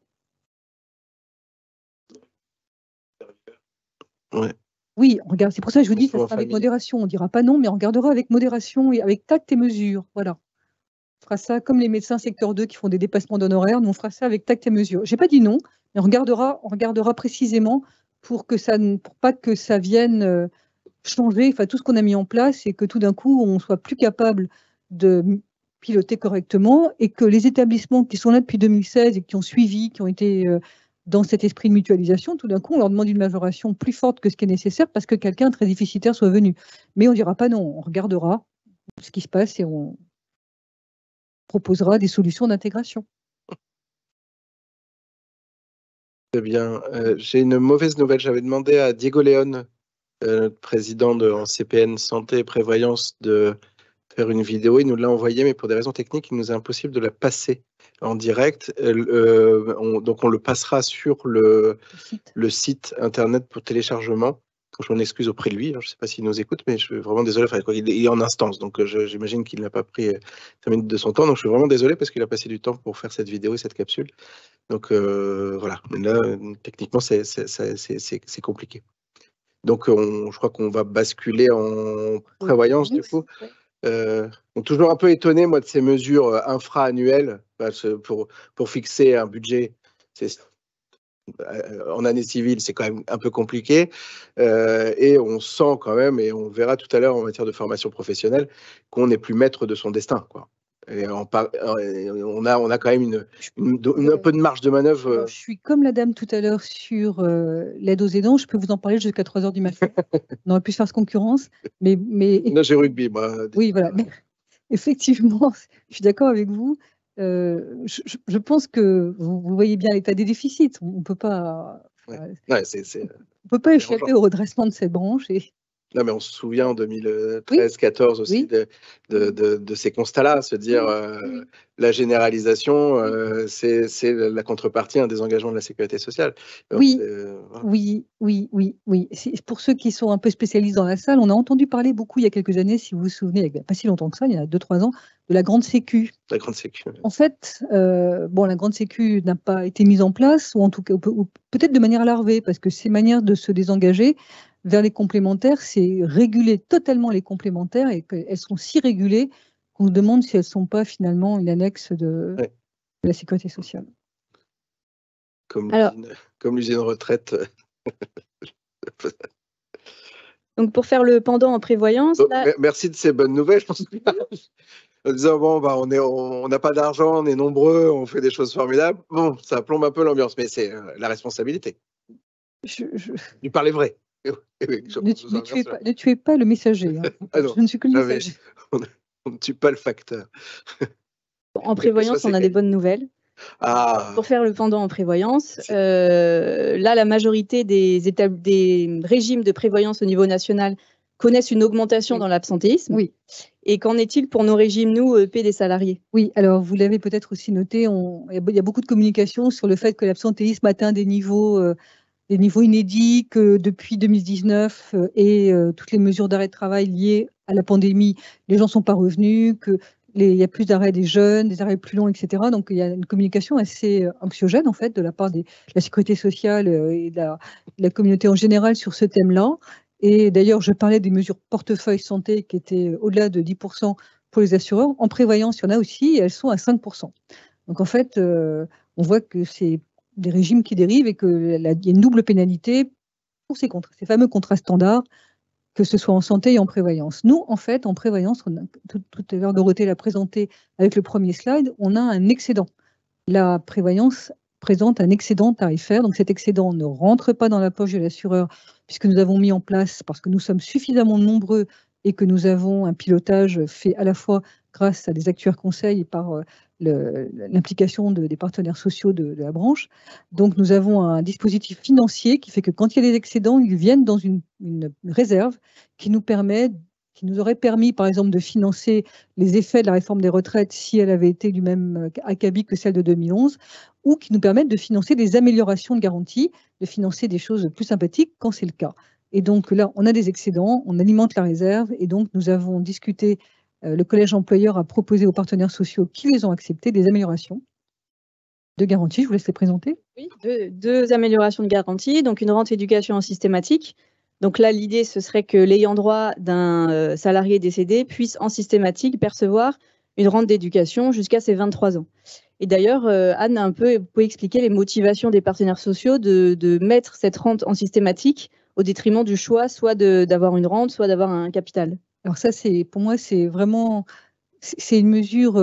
Ouais. Oui, on regarde. C'est pour ça que je vous dis, ça sera avec modération. On ne dira pas non, mais on regardera avec modération et avec tact et mesure. Voilà. On fera ça comme les médecins secteur 2 qui font des dépassements d'honoraires. Nous, on fera ça avec tact et mesure. Je n'ai pas dit non, mais on regardera précisément pour pas que ça vienne changer tout ce qu'on a mis en place et que tout d'un coup, on soit plus capable de piloter correctement et que les établissements qui sont là depuis 2016 et qui ont suivi, qui ont été dans cet esprit de mutualisation, tout d'un coup, on leur demande une majoration plus forte que ce qui est nécessaire parce que quelqu'un très déficitaire soit venu. Mais on ne dira pas non, on regardera ce qui se passe et on proposera des solutions d'intégration. Très bien. J'ai une mauvaise nouvelle. J'avais demandé à Diego León, président en CPN Santé et Prévoyance, de faire une vidéo. Il nous l'a envoyée, mais pour des raisons techniques, il nous est impossible de la passer en direct. Donc, on le passera sur le site internet pour téléchargement. Je m'en excuse auprès de lui. Je ne sais pas s'il nous écoute, mais je suis vraiment désolé. Il est en instance, donc j'imagine qu'il n'a pas pris 5 minutes de son temps. Donc, je suis vraiment désolé parce qu'il a passé du temps pour faire cette vidéo et cette capsule. Donc, voilà. Mais là, techniquement, c'est compliqué. Donc, je crois qu'on va basculer en prévoyance, du coup. Toujours un peu étonné, moi, de ces mesures infra-annuelles pour fixer un budget. En année civile, c'est quand même un peu compliqué. Et on sent quand même, et on verra tout à l'heure en matière de formation professionnelle, qu'on n'est plus maître de son destin, quoi. Et on a quand même un peu de marge de manœuvre. Alors, je suis comme la dame tout à l'heure sur l'aide aux aidants. Je peux vous en parler jusqu'à 3 h du matin. On aurait pu se faire ce concurrence. Mais... Là, j'ai rugby, moi. Oui, voilà. Mais, effectivement, je suis d'accord avec vous. Je pense que vous voyez bien l'état des déficits. On ne peut pas, on peut pas échapper au redressement de cette branche. Non, mais on se souvient en 2013-14 aussi de ces constats-là, se dire la généralisation, c'est la contrepartie, un désengagement de la sécurité sociale. Oui. Pour ceux qui sont un peu spécialistes dans la salle, on a entendu parler beaucoup il y a quelques années, si vous vous souvenez, il n'y a pas si longtemps que ça, il y a 2-3 ans, de la grande sécu. La grande sécu. En fait, la grande sécu n'a pas été mise en place, ou en tout cas, peut-être de manière larvée, parce que ces manières de se désengager vers les complémentaires, c'est réguler totalement les complémentaires et qu'elles sont si régulées qu'on se demande si elles ne sont pas finalement une annexe de la sécurité sociale. Comme l'usine retraite. Donc pour faire le pendant en prévoyance. Merci de ces bonnes nouvelles. En disant, on n'a pas d'argent, on est nombreux, on fait des choses formidables. Bon, ça plombe un peu l'ambiance, mais c'est la responsabilité. Tu parlais vrai. Ne tuez pas le messager. Hein. Je ne suis que le messager. On ne tue pas le facteur. En prévoyance, on a des bonnes nouvelles. Pour faire le pendant en prévoyance, là, la majorité des régimes de prévoyance au niveau national connaissent une augmentation dans l'absentéisme. Oui. Et qu'en est-il pour nos régimes, nous, EP des salariés? Oui, alors vous l'avez peut-être aussi noté, il y a beaucoup de communication sur le fait que l'absentéisme atteint des niveaux inédits, que depuis 2019 et toutes les mesures d'arrêt de travail liées à la pandémie, les gens ne sont pas revenus, il y a plus d'arrêts des jeunes, des arrêts plus longs, etc. Donc il y a une communication assez anxiogène en fait de la part de la sécurité sociale et de la communauté en général sur ce thème-là. Et d'ailleurs, je parlais des mesures portefeuille santé qui étaient au-delà de 10% pour les assureurs. En prévoyance, il y en a aussi, et elles sont à 5%. Donc en fait, on voit que c'est des régimes qui dérivent et qu'il y a une double pénalité pour ces fameux contrats standards, que ce soit en santé et en prévoyance. Nous, en fait, en prévoyance, tout à l'heure Dorothée l'a présenté avec le premier slide, on a un excédent. La prévoyance présente un excédent tarifaire, donc cet excédent ne rentre pas dans la poche de l'assureur puisque nous avons mis en place, parce que nous sommes suffisamment nombreux et que nous avons un pilotage fait à la fois grâce à des actuaires conseils et par l'implication des partenaires sociaux de la branche. Donc nous avons un dispositif financier qui fait que quand il y a des excédents, ils viennent dans une réserve qui nous aurait permis, par exemple, de financer les effets de la réforme des retraites si elle avait été du même acabit que celle de 2011, ou qui nous permettent de financer des améliorations de garantie, de financer des choses plus sympathiques quand c'est le cas. Et donc là, on a des excédents, on alimente la réserve, et donc nous avons discuté, le collège employeur a proposé aux partenaires sociaux qui les ont acceptés des améliorations de garantie. Je vous laisse les présenter. Oui, deux améliorations de garantie, donc une rente éducation en systématique. Donc là, l'idée, ce serait que l'ayant droit d'un salarié décédé puisse en systématique percevoir une rente d'éducation jusqu'à ses 23 ans. Et d'ailleurs, Anne, vous pouvez expliquer les motivations des partenaires sociaux de mettre cette rente en systématique au détriment du choix, soit d'avoir une rente, soit d'avoir un capital. Alors ça, pour moi, c'est vraiment... C'est une mesure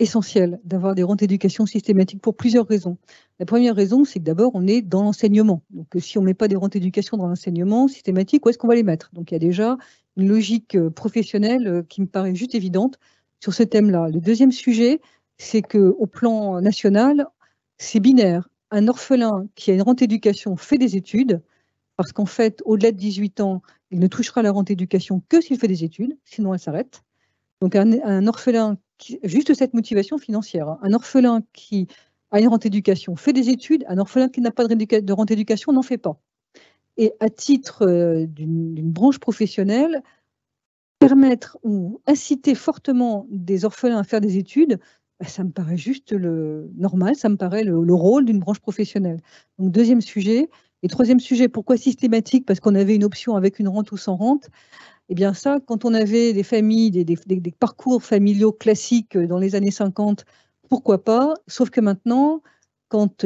essentielle d'avoir des rentes d'éducation systématiques pour plusieurs raisons. La première raison, c'est que d'abord, on est dans l'enseignement. Donc, si on ne met pas des rentes d'éducation dans l'enseignement systématique, où est-ce qu'on va les mettre? Donc, il y a déjà une logique professionnelle qui me paraît juste évidente sur ce thème-là. Le deuxième sujet, c'est qu'au plan national, c'est binaire. Un orphelin qui a une rente d'éducation fait des études, parce qu'en fait, au-delà de 18 ans, il ne touchera la rente d'éducation que s'il fait des études, sinon elle s'arrête. Donc un orphelin, juste cette motivation financière, hein, un orphelin qui a une rente éducation fait des études, un orphelin qui n'a pas de rente éducation n'en fait pas. Et à titre d'une branche professionnelle, permettre ou inciter fortement des orphelins à faire des études, ça me paraît juste normal, ça me paraît le rôle d'une branche professionnelle. Donc deuxième sujet. Et troisième sujet, pourquoi systématique? Parce qu'on avait une option avec une rente ou sans rente. Eh bien ça, quand on avait des familles, des parcours familiaux classiques dans les années 50, pourquoi pas? Sauf que maintenant,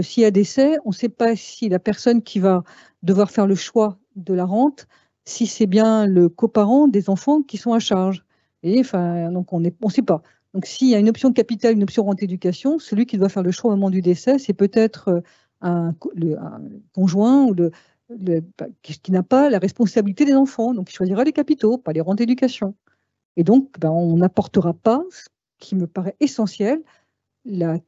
s'il y a décès, on ne sait pas si la personne qui va devoir faire le choix de la rente, si c'est bien le coparent des enfants qui sont à charge. Et enfin, donc on ne sait pas. Donc s'il y a une option capital, une option rente éducation, celui qui doit faire le choix au moment du décès, c'est peut-être un conjoint ou qui n'a pas la responsabilité des enfants. Donc, il choisira les capitaux, pas les rentes d'éducation. Et donc, on n'apportera pas, ce qui me paraît essentiel, la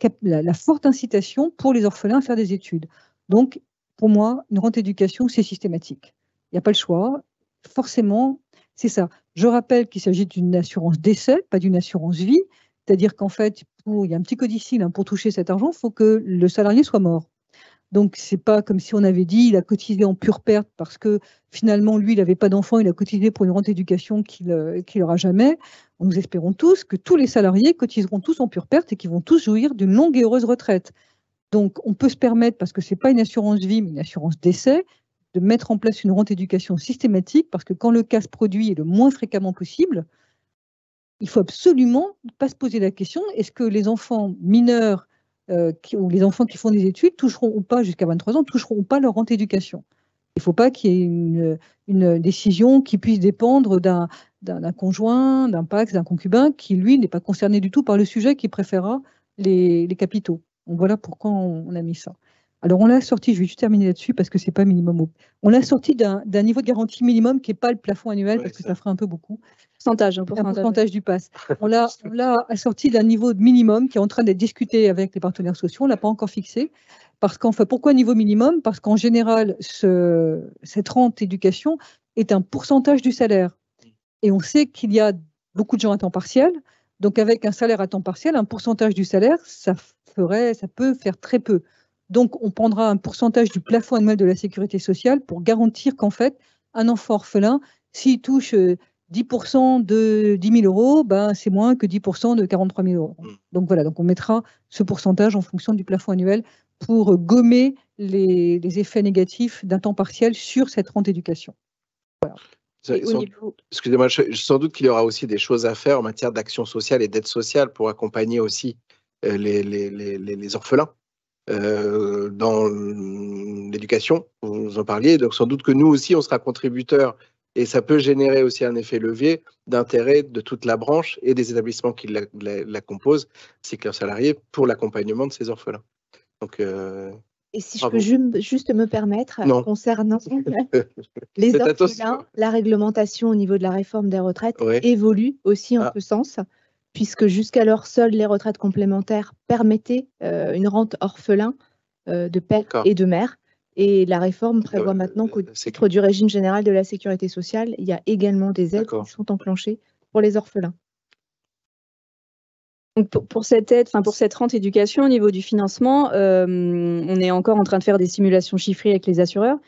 forte incitation pour les orphelins à faire des études. Donc, pour moi, une rente d'éducation, c'est systématique. Il n'y a pas le choix. Forcément, c'est ça. Je rappelle qu'il s'agit d'une assurance décès, pas d'une assurance vie. C'est-à-dire qu'en fait, il y a un petit codicile, hein, pour toucher cet argent, il faut que le salarié soit mort. Donc, ce n'est pas comme si on avait dit il a cotisé en pure perte parce que finalement, lui, il n'avait pas d'enfant, il a cotisé pour une rente d'éducation qu'il n'aura jamais. Nous espérons tous que tous les salariés cotiseront tous en pure perte et qu'ils vont tous jouir d'une longue et heureuse retraite. Donc, on peut se permettre, parce que ce n'est pas une assurance vie, mais une assurance décès, de mettre en place une rente d'éducation systématique parce que quand le cas se produit et le moins fréquemment possible, il ne faut absolument pas se poser la question, est-ce que les enfants mineurs ou les enfants qui font des études toucheront ou pas, jusqu'à 23 ans, toucheront ou pas leur rente éducation. Il ne faut pas qu'il y ait une décision qui puisse dépendre d'un conjoint, d'un pax, d'un concubin, qui, lui, n'est pas concerné du tout par le sujet, qui préférera les capitaux. Donc voilà pourquoi on a mis ça. Alors on l'a sorti, je vais juste terminer là-dessus parce que ce n'est pas minimum. On l'a sorti d'un niveau de garantie minimum qui n'est pas le plafond annuel, parce que ça ferait un peu beaucoup. Un pourcentage du pass. On l'a assorti d'un niveau de minimum qui est en train d'être discuté avec les partenaires sociaux. On ne l'a pas encore fixé. Parce qu'enfin, pourquoi niveau minimum? Parce qu'en général, cette rente éducation est un pourcentage du salaire. Et on sait qu'il y a beaucoup de gens à temps partiel. Donc, avec un salaire à temps partiel, un pourcentage du salaire, ça peut faire très peu. Donc, on prendra un pourcentage du plafond annuel de la sécurité sociale pour garantir qu'en fait, un enfant orphelin, s'il touche 10% de 10 000 euros, ben, c'est moins que 10% de 43 000 euros. Donc, voilà, donc on mettra ce pourcentage en fonction du plafond annuel pour gommer les effets négatifs d'un temps partiel sur cette rente éducation. Voilà. Excusez-moi, sans doute qu'il y aura aussi des choses à faire en matière d'action sociale et d'aide sociale pour accompagner aussi les orphelins dans l'éducation, vous en parliez. Donc sans doute que nous aussi, on sera contributeurs et ça peut générer aussi un effet levier d'intérêt de toute la branche et des établissements qui la composent, ainsi que leurs salariés, pour l'accompagnement de ces orphelins. Donc, et si je peux juste me permettre, concernant les orphelins, la réglementation au niveau de la réforme des retraites évolue aussi en ce sens, puisque jusqu'alors, seules les retraites complémentaires permettaient une rente orphelin de père et de mère. Et la réforme prévoit maintenant qu'au titre du régime général de la sécurité sociale, il y a également des aides qui sont enclenchées pour les orphelins. Donc pour cette aide, pour cette rente éducation, au niveau du financement, on est encore en train de faire des simulations chiffrées avec les assureurs.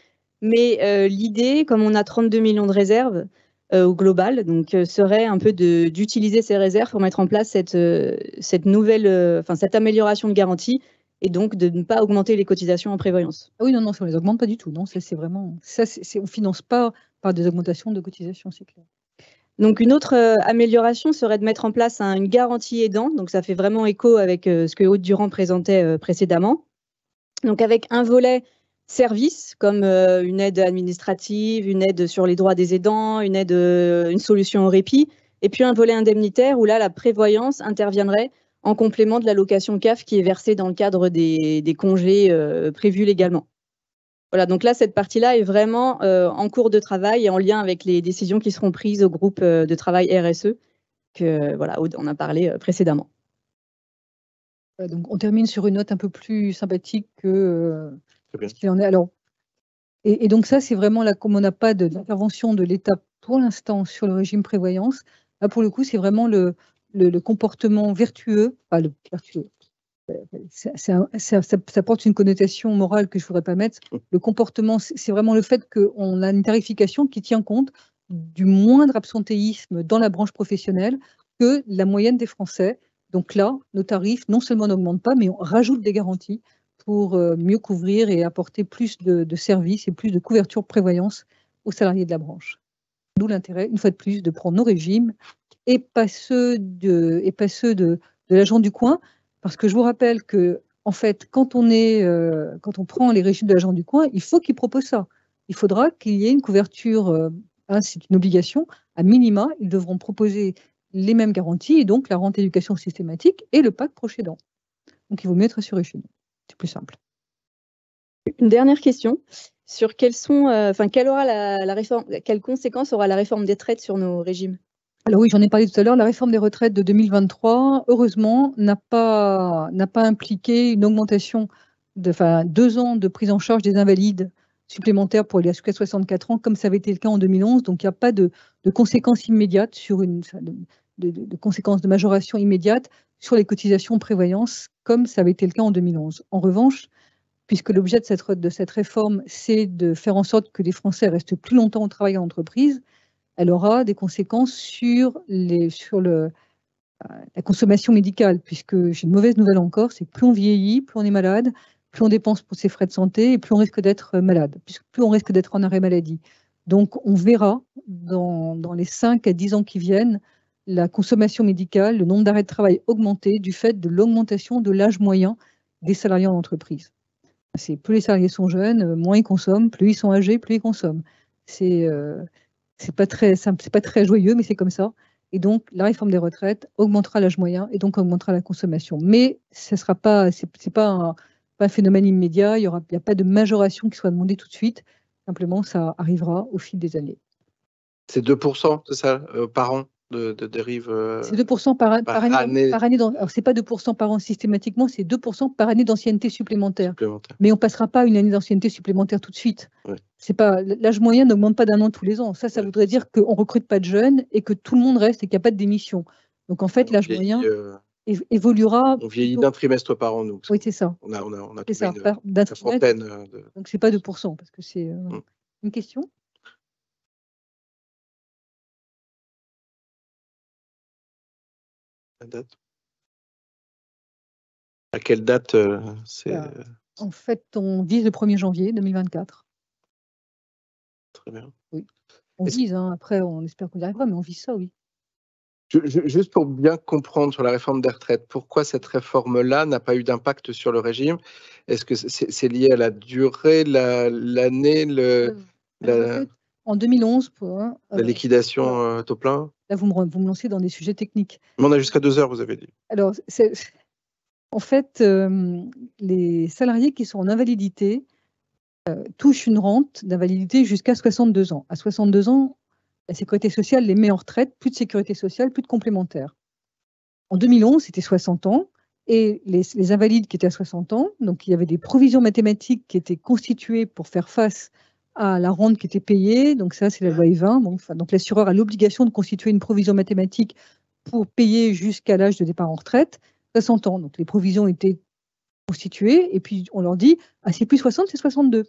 Mais l'idée, comme on a 32 millions de réserves au global, donc serait un peu d'utiliser ces réserves pour mettre en place cette nouvelle, cette amélioration de garantie et donc de ne pas augmenter les cotisations en prévoyance. Ah oui, non, on ne les augmente pas du tout. Non, c'est vraiment, on ne finance pas par des augmentations de cotisations, c'est clair. Donc, une autre amélioration serait de mettre en place une garantie aidant. Donc, ça fait vraiment écho avec ce que Aude Durand présentait précédemment. Donc, avec un volet service, comme une aide administrative, une aide sur les droits des aidants, une solution au répit, et puis un volet indemnitaire où là, la prévoyance interviendrait en complément de l'allocation CAF qui est versée dans le cadre des congés prévus légalement. Voilà, donc là, cette partie-là est vraiment en cours de travail et en lien avec les décisions qui seront prises au groupe de travail RSE, que voilà, Aude en a parlé précédemment. Donc, on termine sur une note un peu plus sympathique que ce qu'il en est. Alors, et donc ça, c'est vraiment là, comme on n'a pas d'intervention de l'État pour l'instant sur le régime prévoyance, là, pour le coup, c'est vraiment le comportement vertueux, pas le vertueux. Ça porte une connotation morale que je ne voudrais pas mettre. Le comportement, c'est vraiment le fait qu'on a une tarification qui tient compte du moindre absentéisme dans la branche professionnelle que la moyenne des Français. Donc là, nos tarifs, non seulement n'augmentent pas, mais on rajoute des garanties pour mieux couvrir et apporter plus de services et plus de couverture de prévoyance aux salariés de la branche. D'où l'intérêt, une fois de plus, de prendre nos régimes et pas ceux de l'agent du coin. Parce que je vous rappelle que, en fait, quand on prend les régimes de l'agent du coin, il faut qu'il propose ça. Il faudra qu'il y ait une couverture, c'est une obligation, à minima, ils devront proposer les mêmes garanties, et donc la rente éducation systématique et le pacte proche aidant. Donc il vaut mieux être assuré chez nous. C'est plus simple. Une dernière question sur quelles conséquences aura la réforme des retraites sur nos régimes? Alors oui, j'en ai parlé tout à l'heure, la réforme des retraites de 2023, heureusement, n'a pas impliqué une augmentation de 2 ans de prise en charge des invalides supplémentaires pour les jusqu'à 64 ans, comme ça avait été le cas en 2011. Donc, il n'y a pas de conséquences immédiates de conséquences de majoration immédiate sur les cotisations prévoyance, comme ça avait été le cas en 2011. En revanche, puisque l'objet de cette réforme, c'est de faire en sorte que les Français restent plus longtemps au travail en entreprise, elle aura des conséquences sur la consommation médicale, puisque j'ai une mauvaise nouvelle encore, c'est que plus on vieillit, plus on est malade, plus on dépense pour ses frais de santé et plus on risque d'être malade, plus on risque d'être en arrêt maladie. Donc on verra dans les 5 à 10 ans qui viennent la consommation médicale, le nombre d'arrêts de travail augmenter du fait de l'augmentation de l'âge moyen des salariés en entreprise. Plus les salariés sont jeunes, moins ils consomment, plus ils sont âgés, plus ils consomment. C'est pas très joyeux, mais c'est comme ça. Et donc, la réforme des retraites augmentera l'âge moyen et donc augmentera la consommation. Mais ce sera pas, c'est pas un phénomène immédiat. Il y a pas de majoration qui soit demandée tout de suite. Simplement, ça arrivera au fil des années. C'est 2%, c'est ça, par an, de dérive C'est 2% par année. par année Alors, c'est pas 2% par an systématiquement, c'est 2% par année d'ancienneté supplémentaire. supplémentaire. Mais on passera pas une année d'ancienneté supplémentaire tout de suite. Ouais. C'est pas, l'âge moyen n'augmente pas d'un an tous les ans. Ça Ouais, voudrait dire qu'on recrute pas de jeunes et que tout le monde reste et qu'il n'y a pas de démission. Donc en fait, On l'âge vieillit, moyen évoluera. on vieillit plutôt- d'un trimestre par an, nous. Oui, c'est ça. On a C'est ça. trouvé D'un une trimestre. trentaine de... Donc c'est pas 2%, parce que c'est une question. La date. À quelle date c'est En fait, on vise le 1er janvier 2024. très bien. Oui. On Est-ce- vise, hein. Après, on espère qu'on y arrivera, mais on vise ça, oui. Juste pour bien comprendre sur la réforme des retraites, pourquoi cette réforme-là n'a pas eu d'impact sur le régime? Est-ce que c'est lié à la durée, l'année, Alors, en fait, en 2011, la liquidation taux plein? là, vous me lancez dans des sujets techniques. Mais on a jusqu'à 2 heures, vous avez dit. Alors, en fait, les salariés qui sont en invalidité touchent une rente d'invalidité jusqu'à 62 ans. À 62 ans, la sécurité sociale les met en retraite, plus de sécurité sociale, plus de complémentaire. En 2011, c'était 60 ans, et les invalides qui étaient à 60 ans, donc il y avait des provisions mathématiques qui étaient constituées pour faire face à la rente qui était payée, donc ça c'est la loi E20, donc l'assureur a l'obligation de constituer une provision mathématique pour payer jusqu'à l'âge de départ en retraite, 60 ans, donc les provisions étaient constituées, et puis on leur dit, ah c'est plus 60, c'est 62.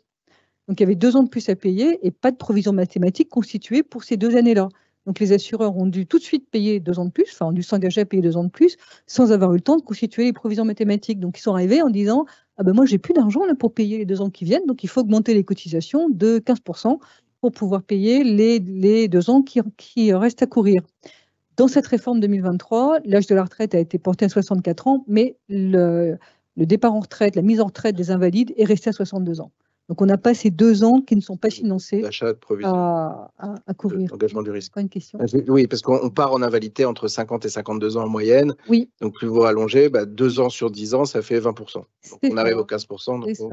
Donc il y avait 2 ans de plus à payer et pas de provision mathématique constituée pour ces 2 années-là. Donc les assureurs ont dû tout de suite payer 2 ans de plus, enfin ont dû s'engager à payer 2 ans de plus, sans avoir eu le temps de constituer les provisions mathématiques. Donc ils sont arrivés en disant, ah ben moi j'ai plus d'argent là pour payer les 2 ans qui viennent, donc il faut augmenter les cotisations de 15% pour pouvoir payer les 2 ans qui restent à courir. Dans cette réforme 2023, l'âge de la retraite a été porté à 64 ans, mais le départ en retraite, la mise en retraite des invalides est resté à 62 ans. Donc, on n'a pas ces 2 ans qui ne sont pas financés D'achat de provision, à couvrir. d'engagement du risque. Pas une question. Oui, parce qu'on part en invalidité entre 50 et 52 ans en moyenne. Oui. Donc, plus vous rallongez, 2 ans sur 10 ans, ça fait 20%. Donc, on arrive au 15%. Donc C'est ça.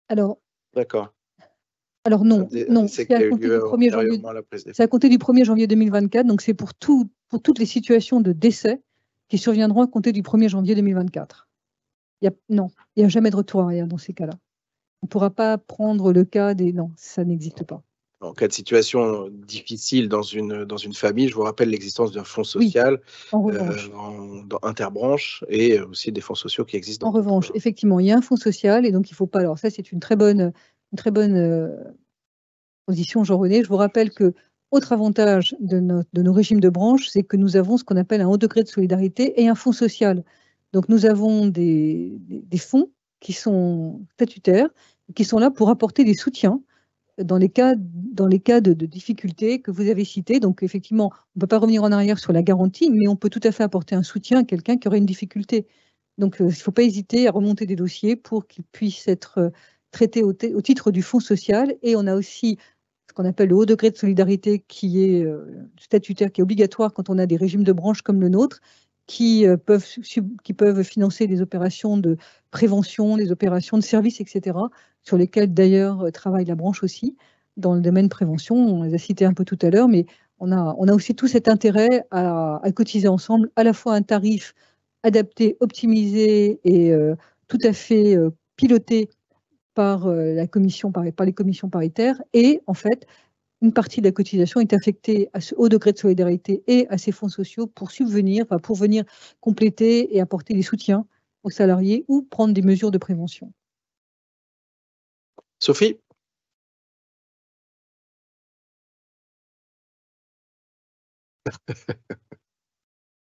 Alors, d'accord. Alors non, c'est à compter du 1er janvier. C'est à compter du 1er janvier 2024, donc c'est pour toutes les situations de décès qui surviendront à compter du 1er janvier 2024. Non, il n'y a jamais de retour arrière dans ces cas-là. On ne pourra pas prendre le cas des... Non, ça n'existe pas. En cas de situation difficile dans une famille, je vous rappelle l'existence d'un fonds social dans interbranche et aussi des fonds sociaux qui existent. En revanche, effectivement, il y a un fonds social et donc il ne faut pas... Alors ça, c'est une très bonne position, Jean-René. Je vous rappelle que autre avantage de nos régimes de branche, c'est que nous avons ce qu'on appelle un haut degré de solidarité et un fonds social. Donc nous avons des fonds qui sont statutaires, qui sont là pour apporter des soutiens dans les cas de difficultés que vous avez cités. Donc effectivement, on ne peut pas revenir en arrière sur la garantie, mais on peut tout à fait apporter un soutien à quelqu'un qui aurait une difficulté. Donc il ne faut pas hésiter à remonter des dossiers pour qu'ils puissent être traités au titre du fonds social. Et on a aussi ce qu'on appelle le haut degré de solidarité qui est statutaire, qui est obligatoire quand on a des régimes de branche comme le nôtre, qui peuvent financer des opérations de prévention, des opérations de services, etc., sur lesquelles d'ailleurs travaille la branche aussi, dans le domaine prévention. On les a cités un peu tout à l'heure, mais on a aussi tout cet intérêt à cotiser ensemble, à la fois un tarif adapté, optimisé et tout à fait piloté par les commissions paritaires, et en fait, une partie de la cotisation est affectée à ce haut degré de solidarité et à ces fonds sociaux pour pour venir compléter et apporter des soutiens aux salariés ou prendre des mesures de prévention. Sophie ?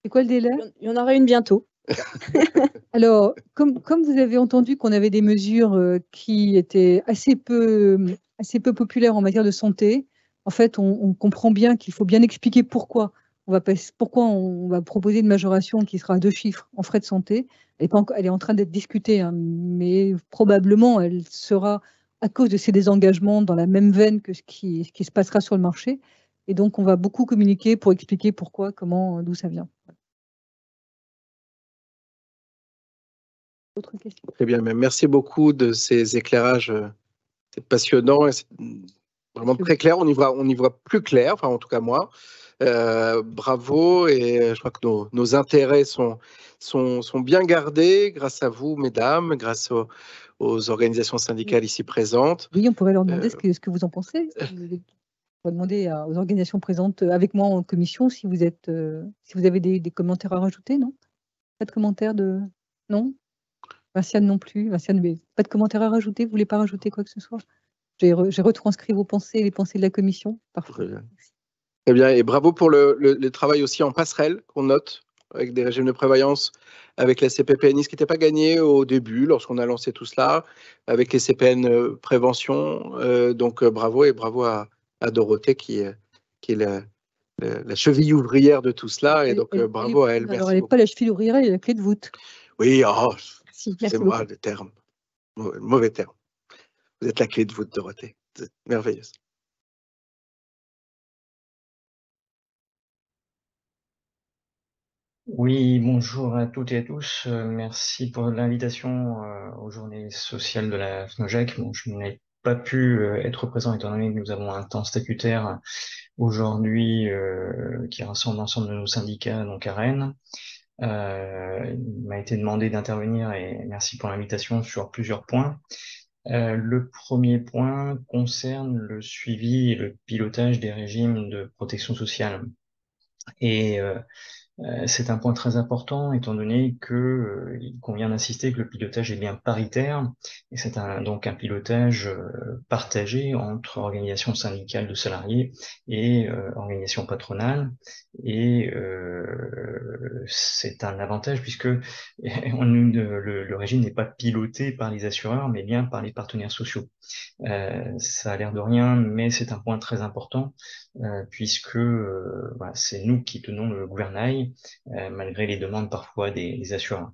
C'est quoi le délai ? Il y en aura une bientôt. Alors, comme vous avez entendu qu'on avait des mesures qui étaient assez peu populaires en matière de santé, en fait, on comprend bien qu'il faut bien expliquer pourquoi on va proposer une majoration qui sera à 2 chiffres en frais de santé. Elle est en train d'être discutée, hein, mais probablement elle sera, à cause de ces désengagements, dans la même veine que ce qui se passera sur le marché. Et donc, on va beaucoup communiquer pour expliquer pourquoi, comment, d'où ça vient. Autre question? Très bien, mais merci beaucoup de ces éclairages. C'est passionnant et c'est vraiment très clair. On y voit plus clair, enfin en tout cas moi. Bravo, et je crois que nos intérêts sont bien gardés grâce à vous, mesdames, grâce aux organisations syndicales ici présentes. Oui, on pourrait leur demander ce que vous en pensez. On va demander aux organisations présentes avec moi en commission si vous avez des commentaires à rajouter, non? Pas de commentaires Non? Vinciane non plus. Vinciane, mais pas de commentaires à rajouter? Vous voulez pas rajouter quoi que ce soit? J'ai retranscrit vos pensées, les pensées de la commission. Parfait. Très bien, et bravo pour le travail aussi en passerelle qu'on note avec des régimes de prévoyance, avec la CPPNI, ce qui n'était pas gagné au début lorsqu'on a lancé tout cela, avec les CPN prévention. Donc bravo, et bravo à Dorothée qui est la cheville ouvrière de tout cela, et donc bravo à elle. Alors, elle n'est pas la cheville ouvrière, elle est la clé de voûte. Oui, c'est moi le terme, mauvais terme. Vous êtes la clé de voûte, Dorothée. Vous êtes merveilleuse. Oui, bonjour à toutes et à tous. Merci pour l'invitation aux journées sociales de la FNOJAC. Bon, je n'ai pas pu être présent étant donné que nous avons un temps statutaire aujourd'hui qui rassemble l'ensemble de nos syndicats, donc à Rennes. Il m'a été demandé d'intervenir et merci pour l'invitation sur plusieurs points. Le premier point concerne le suivi et le pilotage des régimes de protection sociale. Et c'est un point très important étant donné que il convient d'insister que le pilotage est bien paritaire et c'est donc un pilotage partagé entre organisations syndicales de salariés et organisations patronales, et c'est un avantage puisque le régime n'est pas piloté par les assureurs mais bien par les partenaires sociaux. Ça a l'air de rien, mais c'est un point très important puisque voilà, c'est nous qui tenons le gouvernail malgré les demandes parfois des assureurs.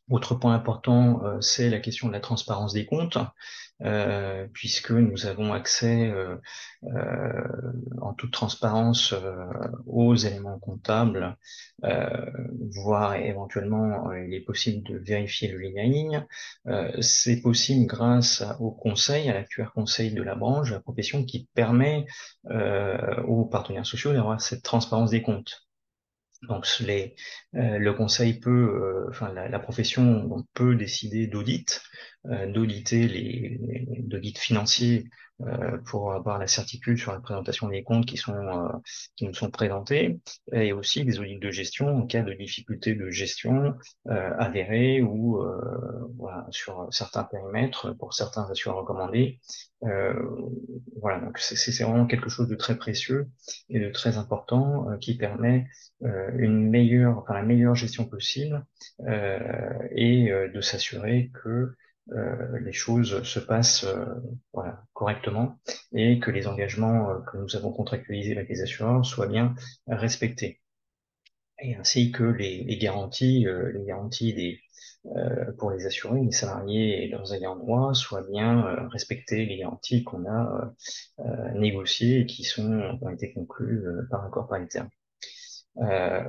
Autre point important, c'est la question de la transparence des comptes, puisque nous avons accès en toute transparence aux éléments comptables, voire éventuellement il est possible de vérifier le ligne à ligne. C'est possible grâce au conseil, à l'actuaire conseil de la branche, de la profession, qui permet aux partenaires sociaux d'avoir cette transparence des comptes. Donc le conseil peut, la profession donc, peut décider d'auditer d'audits financiers pour avoir la certitude sur la présentation des comptes qui nous sont présentés, et aussi des audits de gestion en cas de difficulté de gestion avérée ou voilà, sur certains périmètres pour certains assureurs recommandés. Voilà, donc c'est vraiment quelque chose de très précieux et de très important qui permet la meilleure gestion possible et de s'assurer que les choses se passent voilà, correctement et que les engagements que nous avons contractualisés avec les assureurs soient bien respectés. Et ainsi que les garanties pour les assurés, les salariés et leurs ayants droit soient bien respectées, les garanties qu'on a négociées et qui ont été conclues par accord paritaire.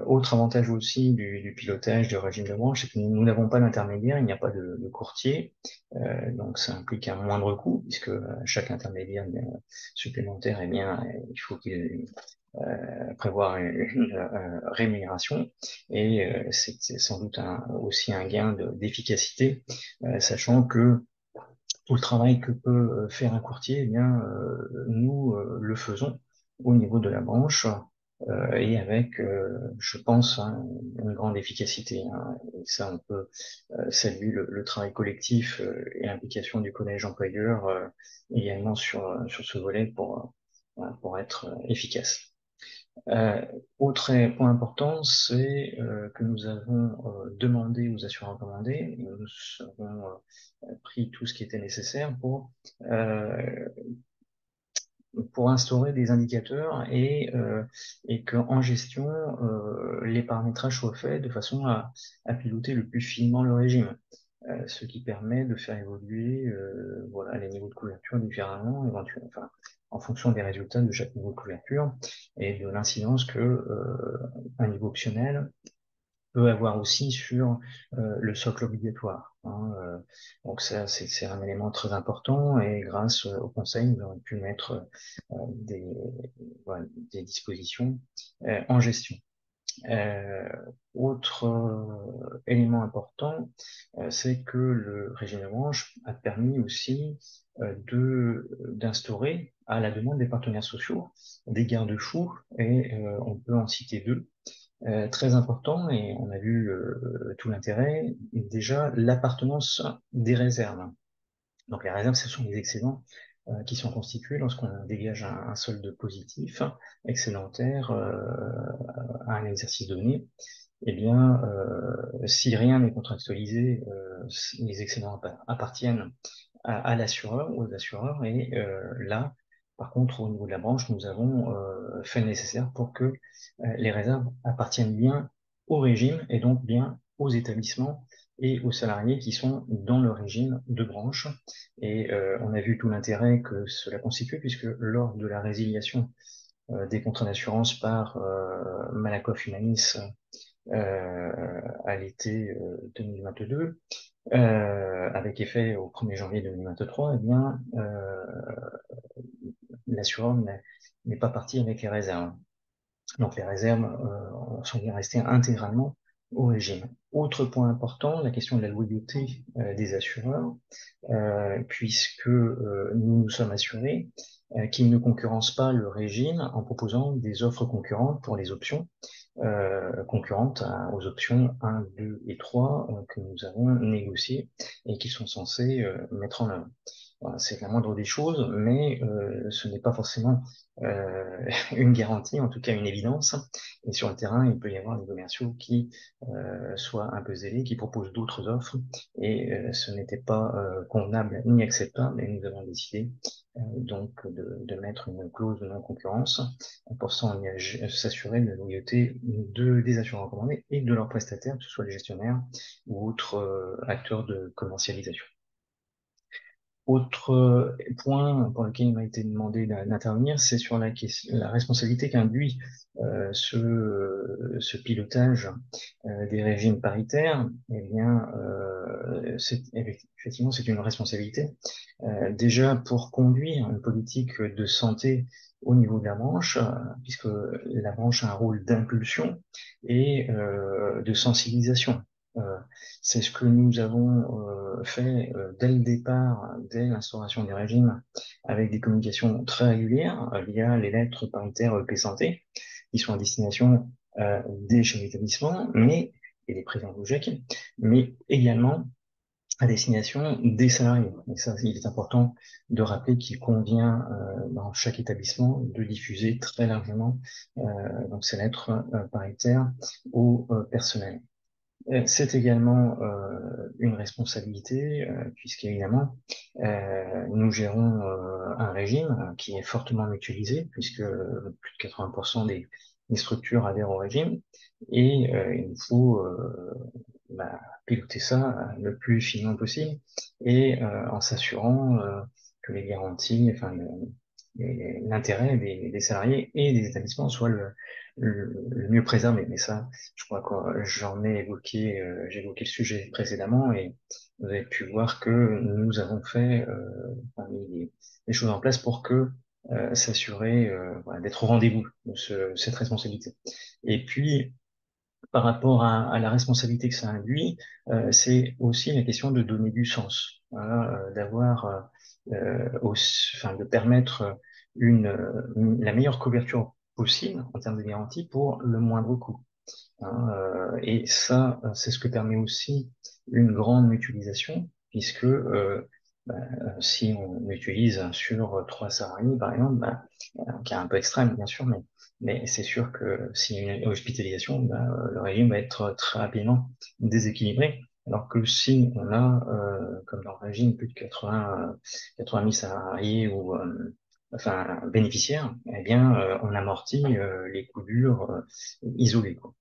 Autre avantage aussi du pilotage du régime de branche, c'est que nous n'avons pas d'intermédiaire, il n'y a pas de courtier, donc ça implique un moindre coût, puisque chaque intermédiaire supplémentaire, eh bien, il faut qu'il prévoir une rémunération, et c'est sans doute aussi un gain d'efficacité, sachant que tout le travail que peut faire un courtier, eh bien, nous le faisons au niveau de la branche et avec, je pense, une grande efficacité. Et ça, on peut saluer le travail collectif et l'implication du collège employeur également sur ce volet pour être efficace. Autre point important, c'est que nous avons demandé aux assureurs recommandés, nous avons pris tout ce qui était nécessaire pour instaurer des indicateurs et qu'en gestion, les paramétrages soient faits de façon à piloter le plus finement le régime. ce qui permet de faire évoluer voilà, les niveaux de couverture différemment, éventuellement, enfin, en fonction des résultats de chaque niveau de couverture et de l'incidence que un niveau optionnel peut avoir aussi sur le socle obligatoire. Donc ça, c'est un élément très important et grâce au Conseil, nous avons pu mettre des, voilà, des dispositions en gestion. Autre élément important, c'est que le régime de branche a permis aussi d'instaurer, à la demande des partenaires sociaux, des garde-fous, et on peut en citer deux. Très important, et on a vu tout l'intérêt, déjà l'appartenance des réserves. Donc les réserves, ce sont les excédents qui sont constitués lorsqu'on dégage un solde positif, excédentaire, à un exercice donné. Eh bien, si rien n'est contractualisé, les excédents appartiennent à l'assureur ou aux assureurs, et là, par contre, au niveau de la branche, nous avons fait le nécessaire pour que les réserves appartiennent bien au régime et donc bien aux établissements et aux salariés qui sont dans le régime de branche. Et on a vu tout l'intérêt que cela constitue, puisque lors de la résiliation des contrats d'assurance par Malakoff Humanis à l'été 2022, avec effet au 1er janvier 2023, eh bien, l'assureur n'est pas parti avec les réserves. Donc les réserves sont bien restées intégralement au régime. Autre point important, la question de la loyauté des assureurs, puisque nous nous sommes assurés qu'ils ne concurrencent pas le régime en proposant des offres concurrentes pour les options concurrentes aux options 1, 2 et 3 que nous avons négociées et qui sont censées mettre en œuvre. Voilà, c'est la moindre des choses, mais ce n'est pas forcément une garantie, en tout cas une évidence. Et sur le terrain, il peut y avoir des commerciaux qui soient un peu zélés, qui proposent d'autres offres, et ce n'était pas convenable ni acceptable, et nous avons décidé donc de mettre une clause de non-concurrence pour s'assurer de la loyauté des assureurs recommandés et de leurs prestataires, que ce soit les gestionnaires ou autres acteurs de commercialisation. Autre point pour lequel il m'a été demandé d'intervenir, c'est sur la responsabilité qu'induit ce pilotage des régimes paritaires. Eh bien, effectivement, c'est une responsabilité. Déjà pour conduire une politique de santé au niveau de la branche, puisque la branche a un rôle d'impulsion et de sensibilisation. C'est ce que nous avons fait dès le départ, dès l'instauration des régimes, avec des communications très régulières via les lettres paritaires EP Santé, qui sont à destination des chefs d'établissement, et des présidents de GEC, mais également à destination des salariés. Et ça, il est important de rappeler qu'il convient dans chaque établissement de diffuser très largement donc ces lettres paritaires au personnel. C'est également une responsabilité, puisqu'évidemment, nous gérons un régime qui est fortement mutualisé, puisque plus de 80% des structures adhèrent au régime, et il nous faut piloter ça le plus finement possible, et en s'assurant que les garanties, enfin l'intérêt des salariés et des établissements soient le mieux préservé. Mais ça, je crois que j'en ai évoqué, j'ai évoqué le sujet précédemment, et vous avez pu voir que nous avons fait mis les choses en place pour que s'assurer voilà, d'être au rendez-vous de cette responsabilité. Et puis, par rapport à la responsabilité que ça induit, c'est aussi la question de donner du sens, voilà, d'avoir, enfin, de permettre la meilleure couverture possible en termes de garantie pour le moindre coût. Et ça, c'est ce que permet aussi une grande mutualisation, puisque si on utilise sur 3 salariés, par exemple, qui est un peu extrême, bien sûr, mais c'est sûr que s'il y a une hospitalisation, le régime va être très rapidement déséquilibré. Alors que si on a, comme dans le régime, plus de 80 000 salariés ou enfin bénéficiaires, eh bien, on amortit les coûts durs isolés, quoi.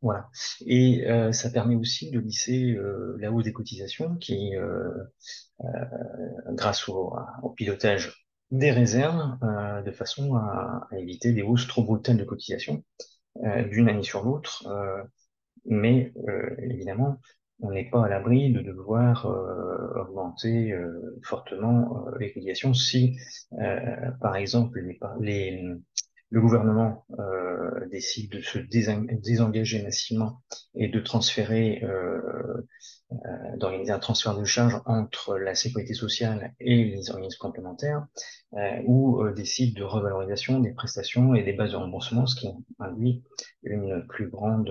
Voilà. Et ça permet aussi de lisser la hausse des cotisations qui, grâce au pilotage des réserves, de façon à éviter des hausses trop brutales de cotisations d'une année sur l'autre. Mais évidemment, on n'est pas à l'abri de devoir augmenter fortement les cotisations si, par exemple, le gouvernement décide de se désengager massivement et de transférer d'organiser un transfert de charges entre la sécurité sociale et les organismes complémentaires, ou décide de revalorisation des prestations et des bases de remboursement, ce qui induit un plus grand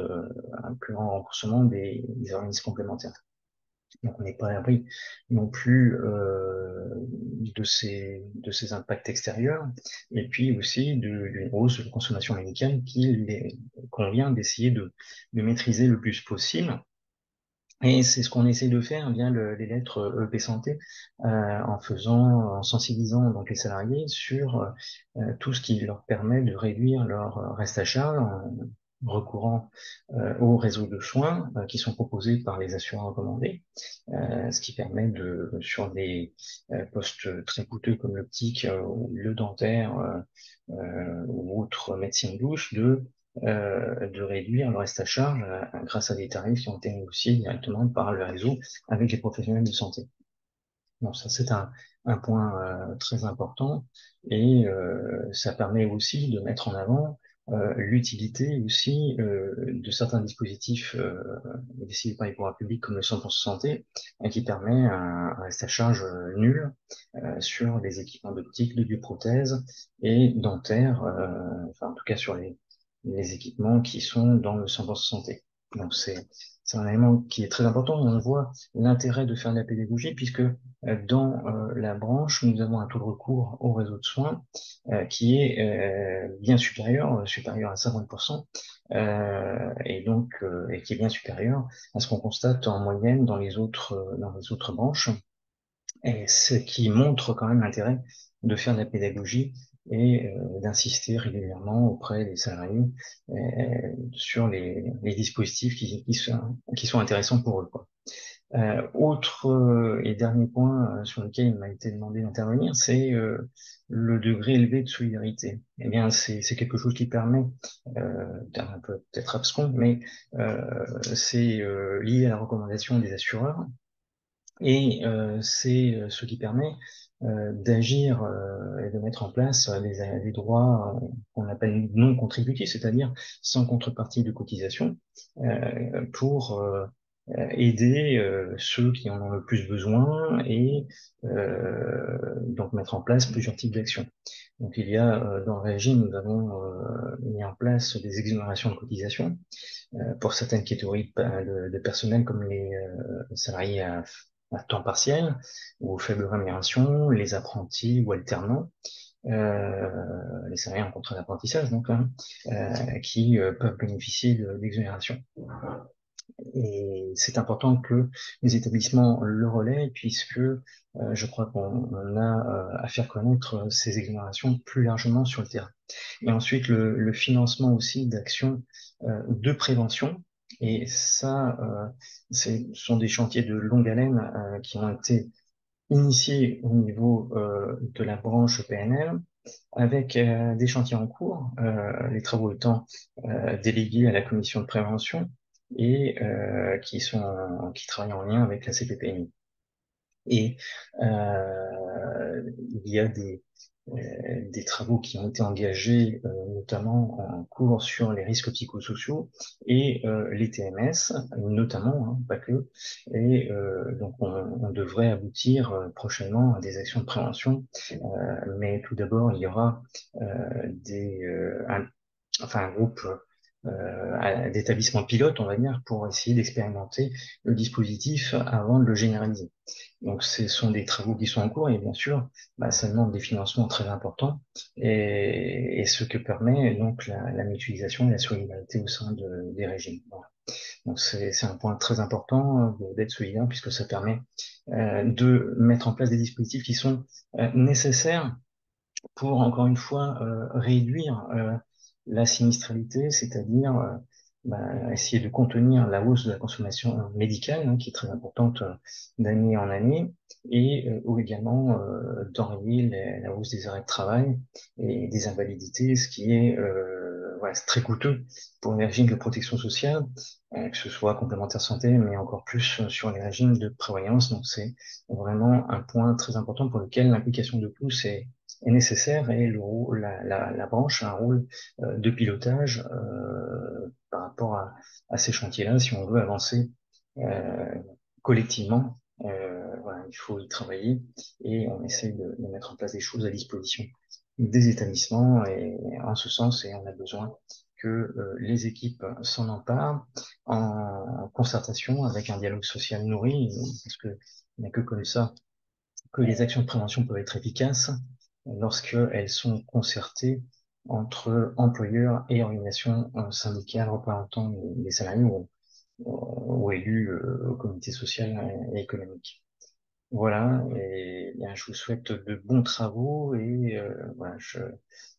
remboursement des organismes complémentaires. Donc on n'est pas à l'abri non plus de ces impacts extérieurs, et puis aussi d'une hausse de consommation médicale qu'il convient d'essayer de maîtriser le plus possible. Et c'est ce qu'on essaie de faire via les lettres EP Santé, en sensibilisant donc les salariés sur tout ce qui leur permet de réduire leur reste à charge en recourant aux réseaux de soins qui sont proposés par les assureurs recommandés, ce qui permet sur des postes très coûteux comme l'optique ou le dentaire ou autre médecine douce, de réduire le reste à charge grâce à des tarifs qui ont été négociés directement par le réseau avec les professionnels de santé. Donc ça, c'est un point très important, et ça permet aussi de mettre en avant l'utilité aussi de certains dispositifs décidés par les pouvoirs publics comme le 100% santé, qui permet un reste à charge nul sur les équipements d'optique, de bioprothèses et dentaires, enfin en tout cas sur les équipements qui sont dans le 100% santé. Donc c'est un élément qui est très important, et on voit l'intérêt de faire de la pédagogie, puisque dans la branche, nous avons un taux de recours au réseau de soins qui est bien supérieur à 50%, et donc et qui est bien supérieur à ce qu'on constate en moyenne dans les autres branches, et ce qui montre quand même l'intérêt de faire de la pédagogie et d'insister régulièrement auprès des salariés sur les dispositifs qui sont intéressants pour eux, quoi. Autre et dernier point sur lequel il m'a été demandé d'intervenir, c'est le degré élevé de solidarité. Eh bien, c'est quelque chose qui permet, un peu peut-être abscon, mais c'est lié à la recommandation des assureurs, et c'est ce qui permet d'agir et de mettre en place des droits qu'on appelle non contributifs, c'est-à-dire sans contrepartie de cotisation, pour aider ceux qui en ont le plus besoin, et donc mettre en place plusieurs types d'actions. Donc il y a dans le régime, nous avons mis en place des exonérations de cotisation pour certaines catégories de personnel, comme les salariés à temps partiel ou faible rémunération, les apprentis ou alternants, les salariés en contrat d'apprentissage, donc, qui peuvent bénéficier d'exonération. Et c'est important que les établissements le relaient, puisque je crois qu'on a à faire connaître ces exonérations plus largement sur le terrain. Et ensuite, le financement aussi d'actions de prévention. Et ça, ce sont des chantiers de longue haleine qui ont été initiés au niveau de la branche PNL, avec des chantiers en cours, les travaux étant délégués à la commission de prévention, et qui travaillent en lien avec la CPPNI. Et il y a des travaux qui ont été engagés, notamment en cours sur les risques psychosociaux et les TMS, notamment, hein, pas que. Et donc on devrait aboutir prochainement à des actions de prévention. Mais tout d'abord, il y aura un groupe d'établissements pilotes, on va dire, pour essayer d'expérimenter le dispositif avant de le généraliser. Donc, ce sont des travaux qui sont en cours, et bien sûr, ça demande des financements très importants, et ce que permet donc la mutualisation et la solidarité au sein des régimes. Voilà. Donc, c'est un point très important d'être solidaire, puisque ça permet de mettre en place des dispositifs qui sont nécessaires pour, encore une fois, réduire la sinistralité, c'est-à-dire essayer de contenir la hausse de la consommation médicale, hein, qui est très importante d'année en année, ou également d'enrayer la hausse des arrêts de travail et des invalidités, ce qui est voilà, c'est très coûteux pour les régimes de protection sociale, que ce soit complémentaire santé, mais encore plus sur les régimes de prévoyance. Donc c'est vraiment un point très important pour lequel l'implication de tous est nécessaire, et la branche a un rôle de pilotage par rapport à ces chantiers-là, si on veut avancer collectivement. Voilà, il faut y travailler, et on essaie de mettre en place des choses à disposition des établissements et en ce sens, et on a besoin que les équipes s'en emparent en concertation avec un dialogue social nourri, parce que il n'y a que comme ça que les actions de prévention peuvent être efficaces lorsqu'elles sont concertées entre employeurs et organisations syndicales représentant les salariés ou élus au comité social et économique. Voilà, et bien, je vous souhaite de bons travaux, et voilà,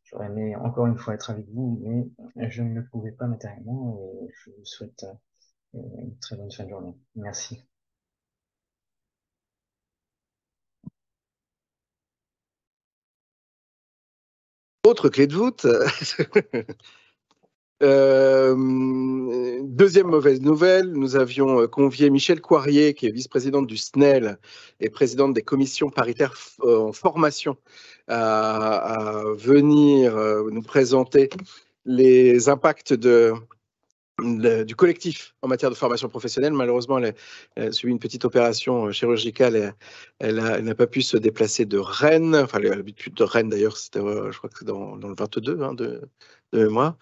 j'aurais aimé encore une fois être avec vous, mais je ne le pouvais pas matériellement, et je vous souhaite une très bonne fin de journée. Merci. Autre clé de voûte. Deuxième mauvaise nouvelle, nous avions convié Michèle Coirier, qui est vice-présidente du SNEL et présidente des commissions paritaires en formation, à venir nous présenter les impacts du collectif en matière de formation professionnelle. Malheureusement, elle a subi une petite opération chirurgicale et elle n'a pas pu se déplacer de Rennes. Enfin, elle a l'habitude de Rennes d'ailleurs, c'était, je crois que c'est dans le 22 hein, de mémoire.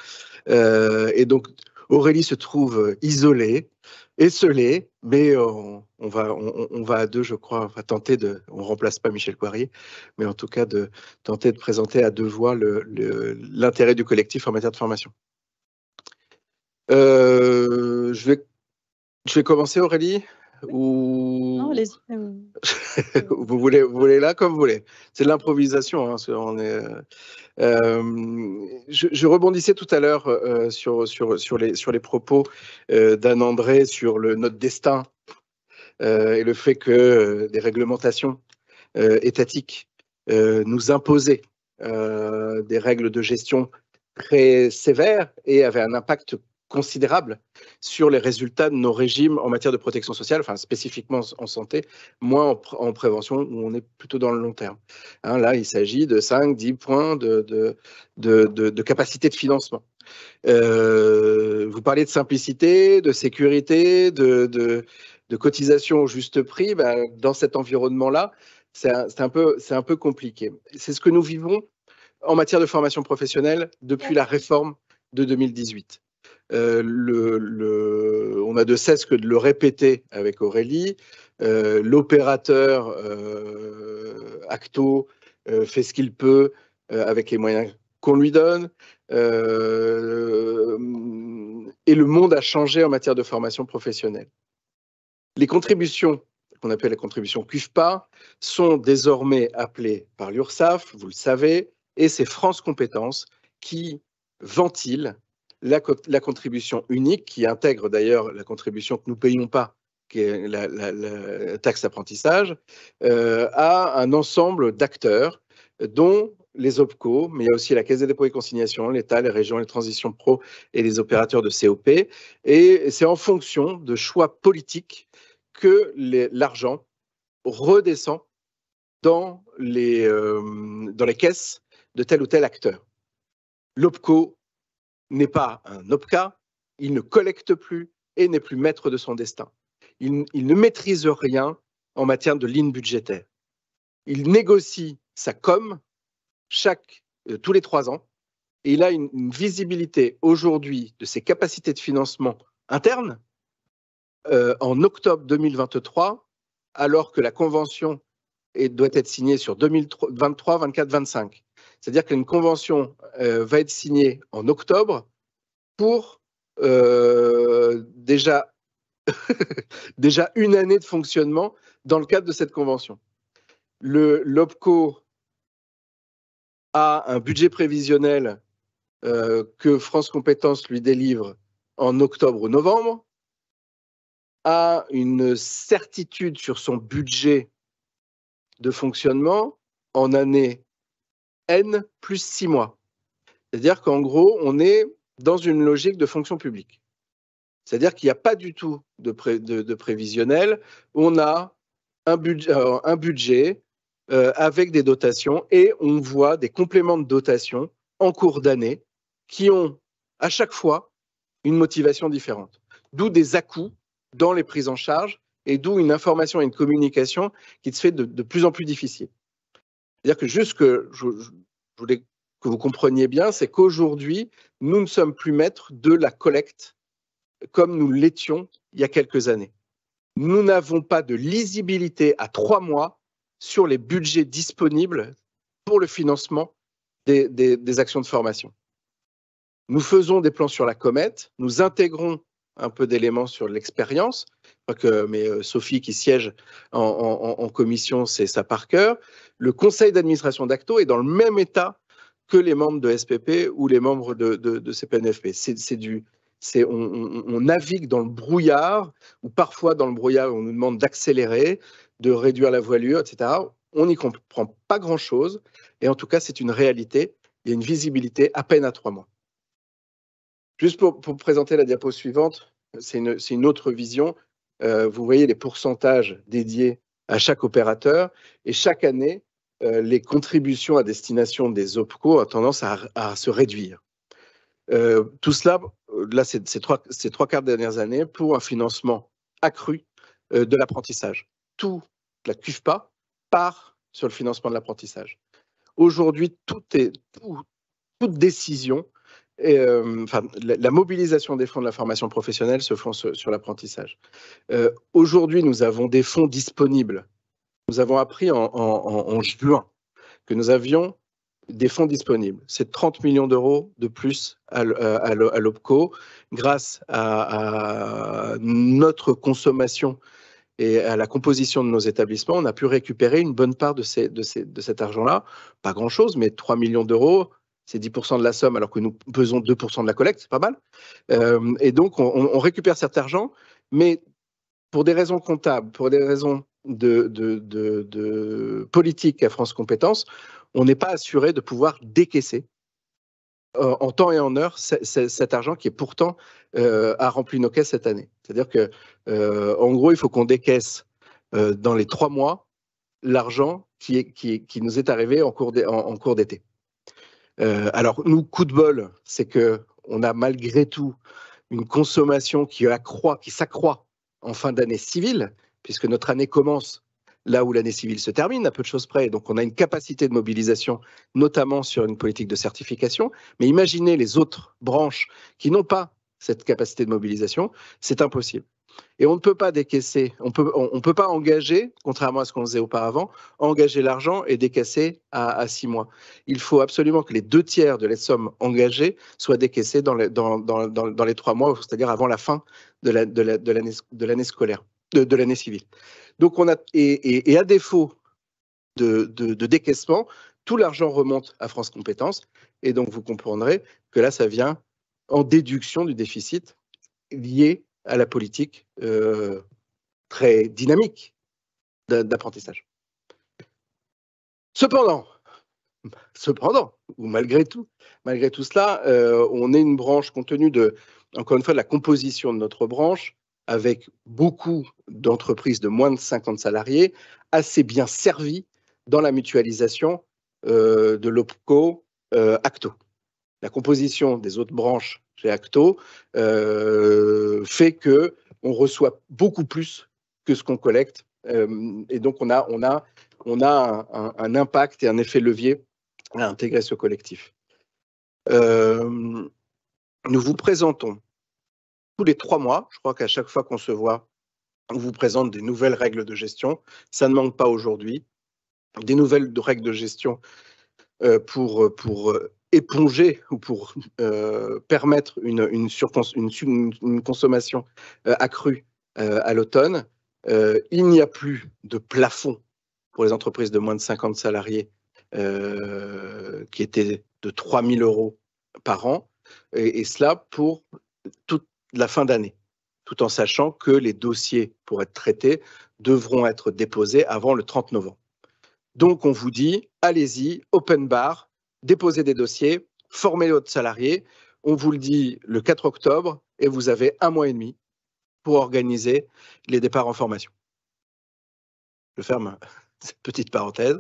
Et donc, Aurélie se trouve isolée, esselée, mais on va à deux, je crois, on va tenter on ne remplace pas Michèle Coirier, mais en tout cas de tenter de présenter à deux voix l'intérêt du collectif en matière de formation. Je vais commencer, Aurélie, ou Non, allez-y. vous voulez là comme vous voulez. C'est de l'improvisation. Hein, je rebondissais tout à l'heure sur les propos d'Anne André sur notre destin et le fait que des réglementations étatiques nous imposaient des règles de gestion très sévères et avaient un impact considérable sur les résultats de nos régimes en matière de protection sociale, enfin spécifiquement en santé, moins en prévention, où on est plutôt dans le long terme. Hein, là, il s'agit de 5-10 points de capacité de financement. Vous parlez de simplicité, de sécurité, de cotisation au juste prix. Ben, dans cet environnement-là, c'est un peu compliqué. C'est ce que nous vivons en matière de formation professionnelle depuis la réforme de 2018. On a de cesse que de le répéter avec Aurélie. L'opérateur Acto fait ce qu'il peut avec les moyens qu'on lui donne. Et le monde a changé en matière de formation professionnelle. Les contributions qu'on appelle les contributions CUFPA sont désormais appelées par l'URSSAF, vous le savez, et c'est France Compétences qui ventile la contribution unique, qui intègre d'ailleurs la contribution que nous ne payons pas, qui est la taxe d'apprentissage, à un ensemble d'acteurs, dont les OPCO, mais il y a aussi la Caisse des dépôts et consignations, l'État, les régions, les transitions pro et les opérateurs de COP. Et c'est en fonction de choix politiques que l'argent redescend dans les caisses de tel ou tel acteur. L'OPCO n'est pas un OPCA, il ne collecte plus et n'est plus maître de son destin. Il ne maîtrise rien en matière de ligne budgétaire. Il négocie sa com tous les 3 ans, et il a une visibilité aujourd'hui de ses capacités de financement internes en octobre 2023, alors que la convention doit être signée sur 2023, 24, 25. C'est-à-dire qu'une convention va être signée en octobre pour déjà une année de fonctionnement dans le cadre de cette convention. L'OPCO a un budget prévisionnel que France Compétences lui délivre en octobre ou novembre, a une certitude sur son budget de fonctionnement en année N plus 6 mois. C'est-à-dire qu'en gros, on est dans une logique de fonction publique. C'est-à-dire qu'il n'y a pas du tout de prévisionnel. On a un budget avec des dotations et on voit des compléments de dotation en cours d'année qui ont à chaque fois une motivation différente. D'où des à-coups dans les prises en charge et d'où une information et une communication qui se fait de plus en plus difficile. C'est-à-dire que juste que je voulais que vous compreniez bien, c'est qu'aujourd'hui, nous ne sommes plus maîtres de la collecte comme nous l'étions il y a quelques années. Nous n'avons pas de lisibilité à 3 mois sur les budgets disponibles pour le financement des actions de formation. Nous faisons des plans sur la comète, nous intégrons un peu d'éléments sur l'expérience, mais Sophie qui siège en commission, c'est ça par cœur. Le conseil d'administration d'Acto est dans le même état que les membres de SPP ou les membres de CPNFP. On navigue dans le brouillard, ou parfois dans le brouillard, on nous demande d'accélérer, de réduire la voilure, etc. On n'y comprend pas grand-chose, et en tout cas, c'est une réalité. Il y a une visibilité à peine à 3 mois. Juste pour présenter la diapo suivante, c'est une autre vision. Vous voyez les pourcentages dédiés à chaque opérateur, et chaque année, les contributions à destination des OPCO ont tendance à se réduire. Tout cela, là, ces 3/4 dernières années, pour un financement accru de l'apprentissage. Toute la CUFPA part sur le financement de l'apprentissage. Aujourd'hui, toute décision, la mobilisation des fonds de la formation professionnelle se font sur l'apprentissage. Aujourd'hui, nous avons des fonds disponibles. Nous avons appris en juin que nous avions des fonds disponibles. C'est 30 millions d'euros de plus à l'OPCO grâce à notre consommation et à la composition de nos établissements. On a pu récupérer une bonne part de cet argent-là. Pas grand-chose, mais 3 millions d'euros, c'est 10% de la somme alors que nous pesons 2% de la collecte, c'est pas mal. Et donc, on récupère cet argent, mais pour des raisons comptables, pour des raisons de politique à France Compétences, on n'est pas assuré de pouvoir décaisser en temps et en heure cet argent qui est pourtant a rempli nos caisses cette année. C'est-à-dire que, en gros, il faut qu'on décaisse dans les 3 mois l'argent qui nous est arrivé en cours d'été. Alors, nous, coup de bol, c'est qu'on a malgré tout une consommation qui s'accroît en fin d'année civile, puisque notre année commence là où l'année civile se termine, à peu de choses près. Donc, on a une capacité de mobilisation, notamment sur une politique de certification. Mais imaginez les autres branches qui n'ont pas cette capacité de mobilisation, c'est impossible. Et on ne peut pas décaisser, on peut pas engager, contrairement à ce qu'on faisait auparavant, engager l'argent et décasser à 6 mois. Il faut absolument que les 2/3 de la somme engagée soient décaissées dans les 3 mois, c'est-à-dire avant la fin de l'année scolaire, de l'année civile. Donc on a et à défaut de décaissement, tout l'argent remonte à France Compétences, et donc vous comprendrez que là ça vient en déduction du déficit lié à la politique très dynamique d'apprentissage. Cependant, ou malgré tout cela, on est une branche, compte tenu encore une fois, de la composition de notre branche, avec beaucoup d'entreprises de moins de 50 salariés, assez bien servies dans la mutualisation de l'OPCO Acto. La composition des autres branches chez Acto fait qu'on reçoit beaucoup plus que ce qu'on collecte. Et donc, on a un impact et un effet levier à intégrer ce collectif. Nous vous présentons tous les 3 mois, je crois qu'à chaque fois qu'on se voit, on vous présente des nouvelles règles de gestion. Ça ne manque pas aujourd'hui. Des nouvelles règles de gestion pour éponger ou pour permettre une consommation accrue à l'automne. Il n'y a plus de plafond pour les entreprises de moins de 50 salariés qui était de 3 000 € par an, et cela pour de la fin d'année, tout en sachant que les dossiers pour être traités devront être déposés avant le 30 novembre. Donc, on vous dit, allez-y, open bar, déposez des dossiers, formez votre salarié. On vous le dit le 4 octobre et vous avez 1 mois et demi pour organiser les départs en formation. Je ferme cette petite parenthèse.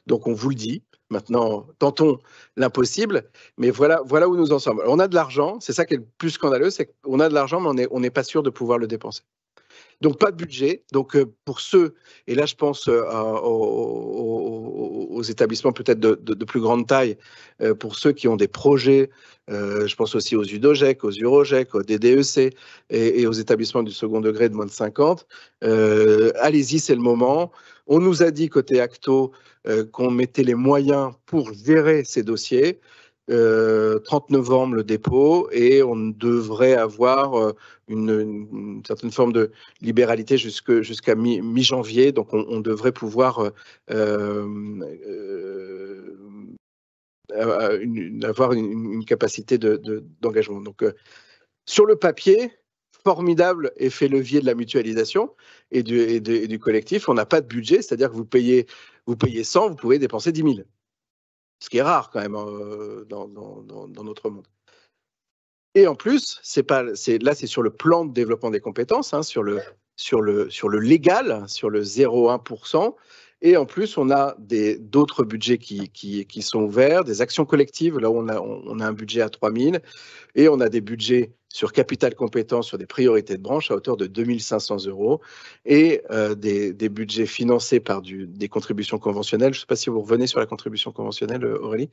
Donc, on vous le dit. Maintenant, tentons l'impossible, mais voilà où nous en sommes. Alors, on a de l'argent, c'est ça qui est le plus scandaleux, c'est qu'on a de l'argent, mais on n'est pas sûr de pouvoir le dépenser. Donc, pas de budget. Donc, pour ceux, et là, je pense aux établissements peut-être de plus grande taille, pour ceux qui ont des projets, je pense aussi aux UDOGEC, aux UROGEC, aux DDEC et aux établissements du second degré de moins de 50. Allez-y, c'est le moment. On nous a dit, côté Acto, qu'on mettait les moyens pour gérer ces dossiers. 30 novembre le dépôt et on devrait avoir une certaine forme de libéralité jusqu'à mi-janvier. Donc on devrait pouvoir avoir une capacité d'engagement. Donc sur le papier, formidable effet levier de la mutualisation et du collectif. On n'a pas de budget, c'est-à-dire que vous payez 100, vous pouvez dépenser 10 000. Ce qui est rare quand même dans notre monde. Et en plus, là c'est sur le plan de développement des compétences, hein, sur le légal, sur le 0,1%. Et en plus, on a d'autres budgets qui sont ouverts, des actions collectives, là où on a un budget à 3 000, et on a des budgets sur capital compétences, sur des priorités de branche à hauteur de 2 500 €, et des budgets financés par des contributions conventionnelles. Je ne sais pas si vous revenez sur la contribution conventionnelle, Aurélie,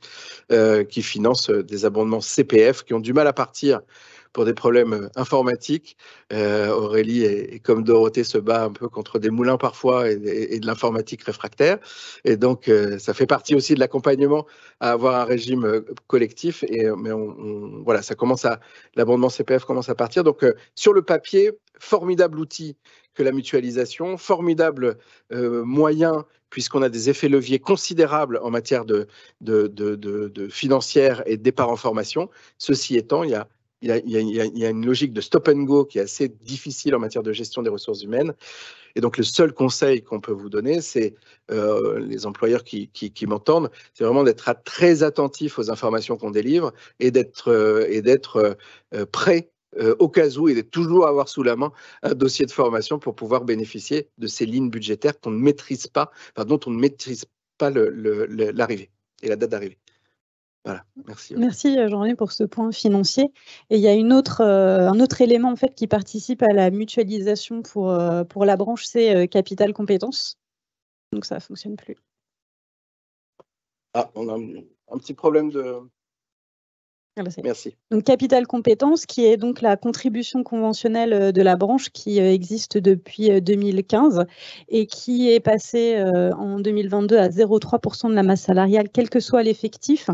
qui finance des abondements CPF qui ont du mal à partir pour des problèmes informatiques. Aurélie et comme Dorothée se bat un peu contre des moulins parfois et de l'informatique réfractaire. Et donc, ça fait partie aussi de l'accompagnement à avoir un régime collectif. Mais voilà, l'abondement CPF commence à partir. Donc, sur le papier, formidable outil que la mutualisation, formidable moyen, puisqu'on a des effets leviers considérables en matière de financière et de départ en formation. Ceci étant, il y a une logique de stop and go qui est assez difficile en matière de gestion des ressources humaines. Et donc, le seul conseil qu'on peut vous donner, c'est les employeurs qui m'entendent, c'est vraiment d'être très attentifs aux informations qu'on délivre et d'être prêt au cas où et de toujours avoir sous la main un dossier de formation pour pouvoir bénéficier de ces lignes budgétaires dont on ne maîtrise pas l'arrivée et la date d'arrivée. Voilà, merci. Merci Jean-René pour ce point financier. Et il y a un autre élément en fait qui participe à la mutualisation pour la branche, c'est capital compétences. Donc ça ne fonctionne plus. Ah, on a un petit problème de... Merci. Donc capital compétences, qui est donc la contribution conventionnelle de la branche qui existe depuis 2015 et qui est passée en 2022 à 0,3% de la masse salariale, quel que soit l'effectif.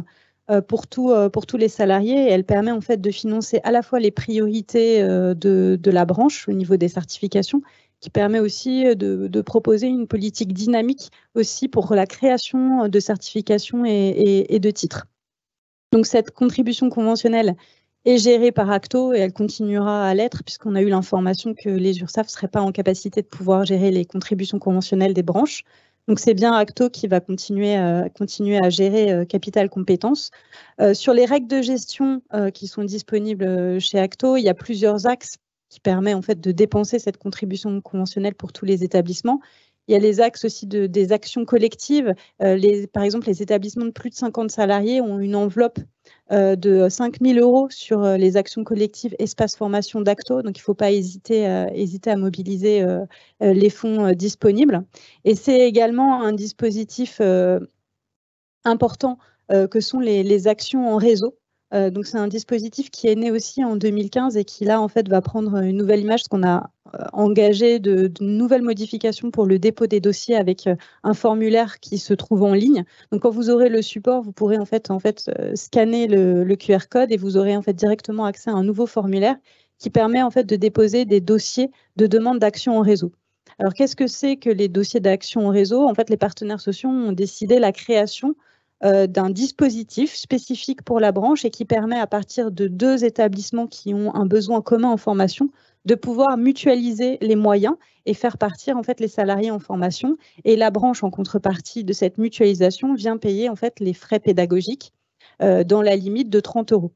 Pour tous les salariés, et elle permet en fait de financer à la fois les priorités de la branche au niveau des certifications, qui permet aussi de proposer une politique dynamique aussi pour la création de certifications et de titres. Donc cette contribution conventionnelle est gérée par Acto et elle continuera à l'être puisqu'on a eu l'information que les URSSAF ne seraient pas en capacité de pouvoir gérer les contributions conventionnelles des branches. Donc, c'est bien Acto qui va continuer à gérer capital compétences. Sur les règles de gestion qui sont disponibles chez Acto, il y a plusieurs axes qui permettent en fait de dépenser cette contribution conventionnelle pour tous les établissements. Il y a les axes aussi des actions collectives. Par exemple, les établissements de plus de 50 salariés ont une enveloppe de 5 000 € sur les actions collectives espace formation d'Acto. Donc, il ne faut pas hésiter à mobiliser les fonds disponibles. Et c'est également un dispositif important que sont les actions en réseau. Donc, c'est un dispositif qui est né aussi en 2015 et qui, là, en fait, va prendre une nouvelle image, parce qu'on a engagé de nouvelles modifications pour le dépôt des dossiers avec un formulaire qui se trouve en ligne. Donc, quand vous aurez le support, vous pourrez en fait scanner le QR code et vous aurez en fait directement accès à un nouveau formulaire qui permet en fait de déposer des dossiers de demande d'action en réseau. Alors, qu'est-ce que c'est que les dossiers d'action en réseau? En fait, les partenaires sociaux ont décidé la création d'un dispositif spécifique pour la branche et qui permet à partir de 2 établissements qui ont un besoin commun en formation de pouvoir mutualiser les moyens et faire partir en fait les salariés en formation. Et la branche, en contrepartie de cette mutualisation, vient payer en fait les frais pédagogiques dans la limite de 30 €.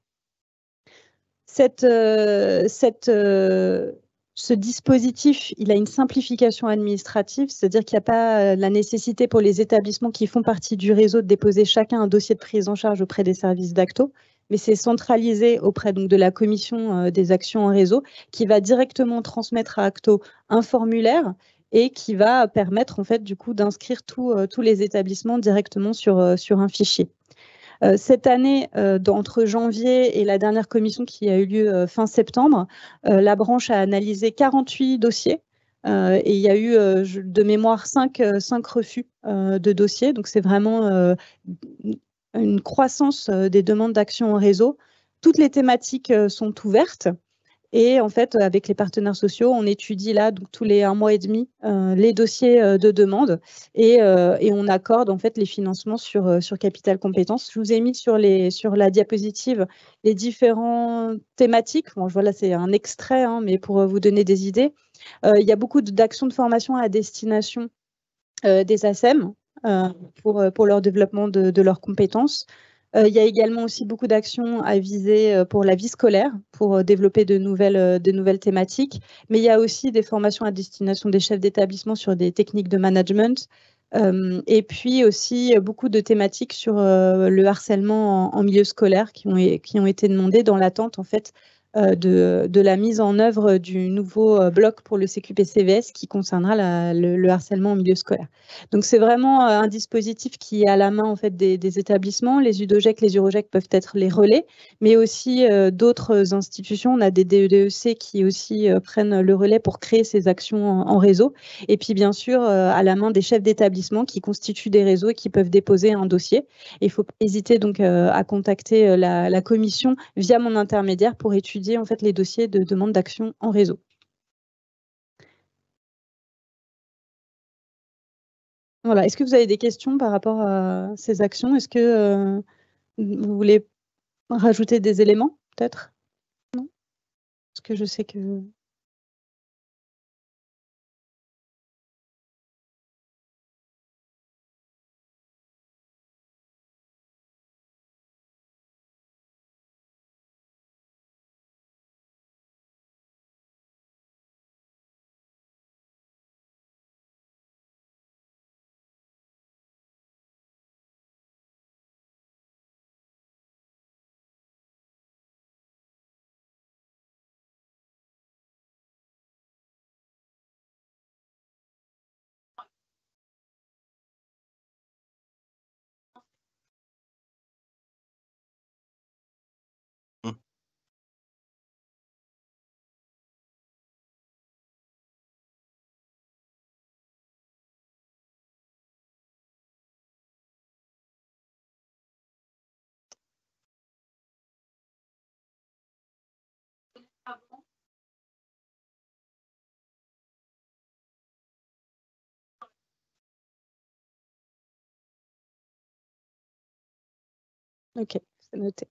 Ce dispositif, il a une simplification administrative, c'est-à-dire qu'il n'y a pas la nécessité pour les établissements qui font partie du réseau de déposer chacun un dossier de prise en charge auprès des services d'Acto, mais c'est centralisé auprès donc, de la commission des actions en réseau qui va directement transmettre à Acto un formulaire et qui va permettre en fait du coup d'inscrire tous les établissements directement sur un fichier. Cette année, entre janvier et la dernière commission qui a eu lieu fin septembre, la branche a analysé 48 dossiers et il y a eu de mémoire 5 refus de dossiers. Donc c'est vraiment une croissance des demandes d'action en réseau. Toutes les thématiques sont ouvertes. Et en fait, avec les partenaires sociaux, on étudie là, donc, tous les 1 mois et demi, les dossiers de demande et on accorde en fait les financements sur Capital Compétences. Je vous ai mis sur la diapositive les différentes thématiques. Bon, voilà, c'est un extrait, hein, mais pour vous donner des idées. Il y a beaucoup d'actions de formation à destination des ASEM pour leur développement de leurs compétences. Il y a également aussi beaucoup d'actions à viser pour la vie scolaire, pour développer de nouvelles thématiques. Mais il y a aussi des formations à destination des chefs d'établissement sur des techniques de management. Et puis aussi beaucoup de thématiques sur le harcèlement en milieu scolaire qui ont été demandées dans l'attente en fait de la mise en œuvre du nouveau bloc pour le CQP-CVS qui concernera le harcèlement en milieu scolaire. Donc c'est vraiment un dispositif qui est à la main en fait des établissements. Les UDOGEC, les UROGEC peuvent être les relais, mais aussi d'autres institutions. On a des DEDEC qui aussi prennent le relais pour créer ces actions en réseau. Et puis bien sûr à la main des chefs d'établissement qui constituent des réseaux et qui peuvent déposer un dossier. Et il ne faut pas hésiter donc à contacter la commission via mon intermédiaire pour étudier en fait les dossiers de demande d'action en réseau. Voilà. Est-ce que vous avez des questions par rapport à ces actions? Est-ce que vous voulez rajouter des éléments, peut-être? Non? Parce que je sais que... Ok, c'est noté.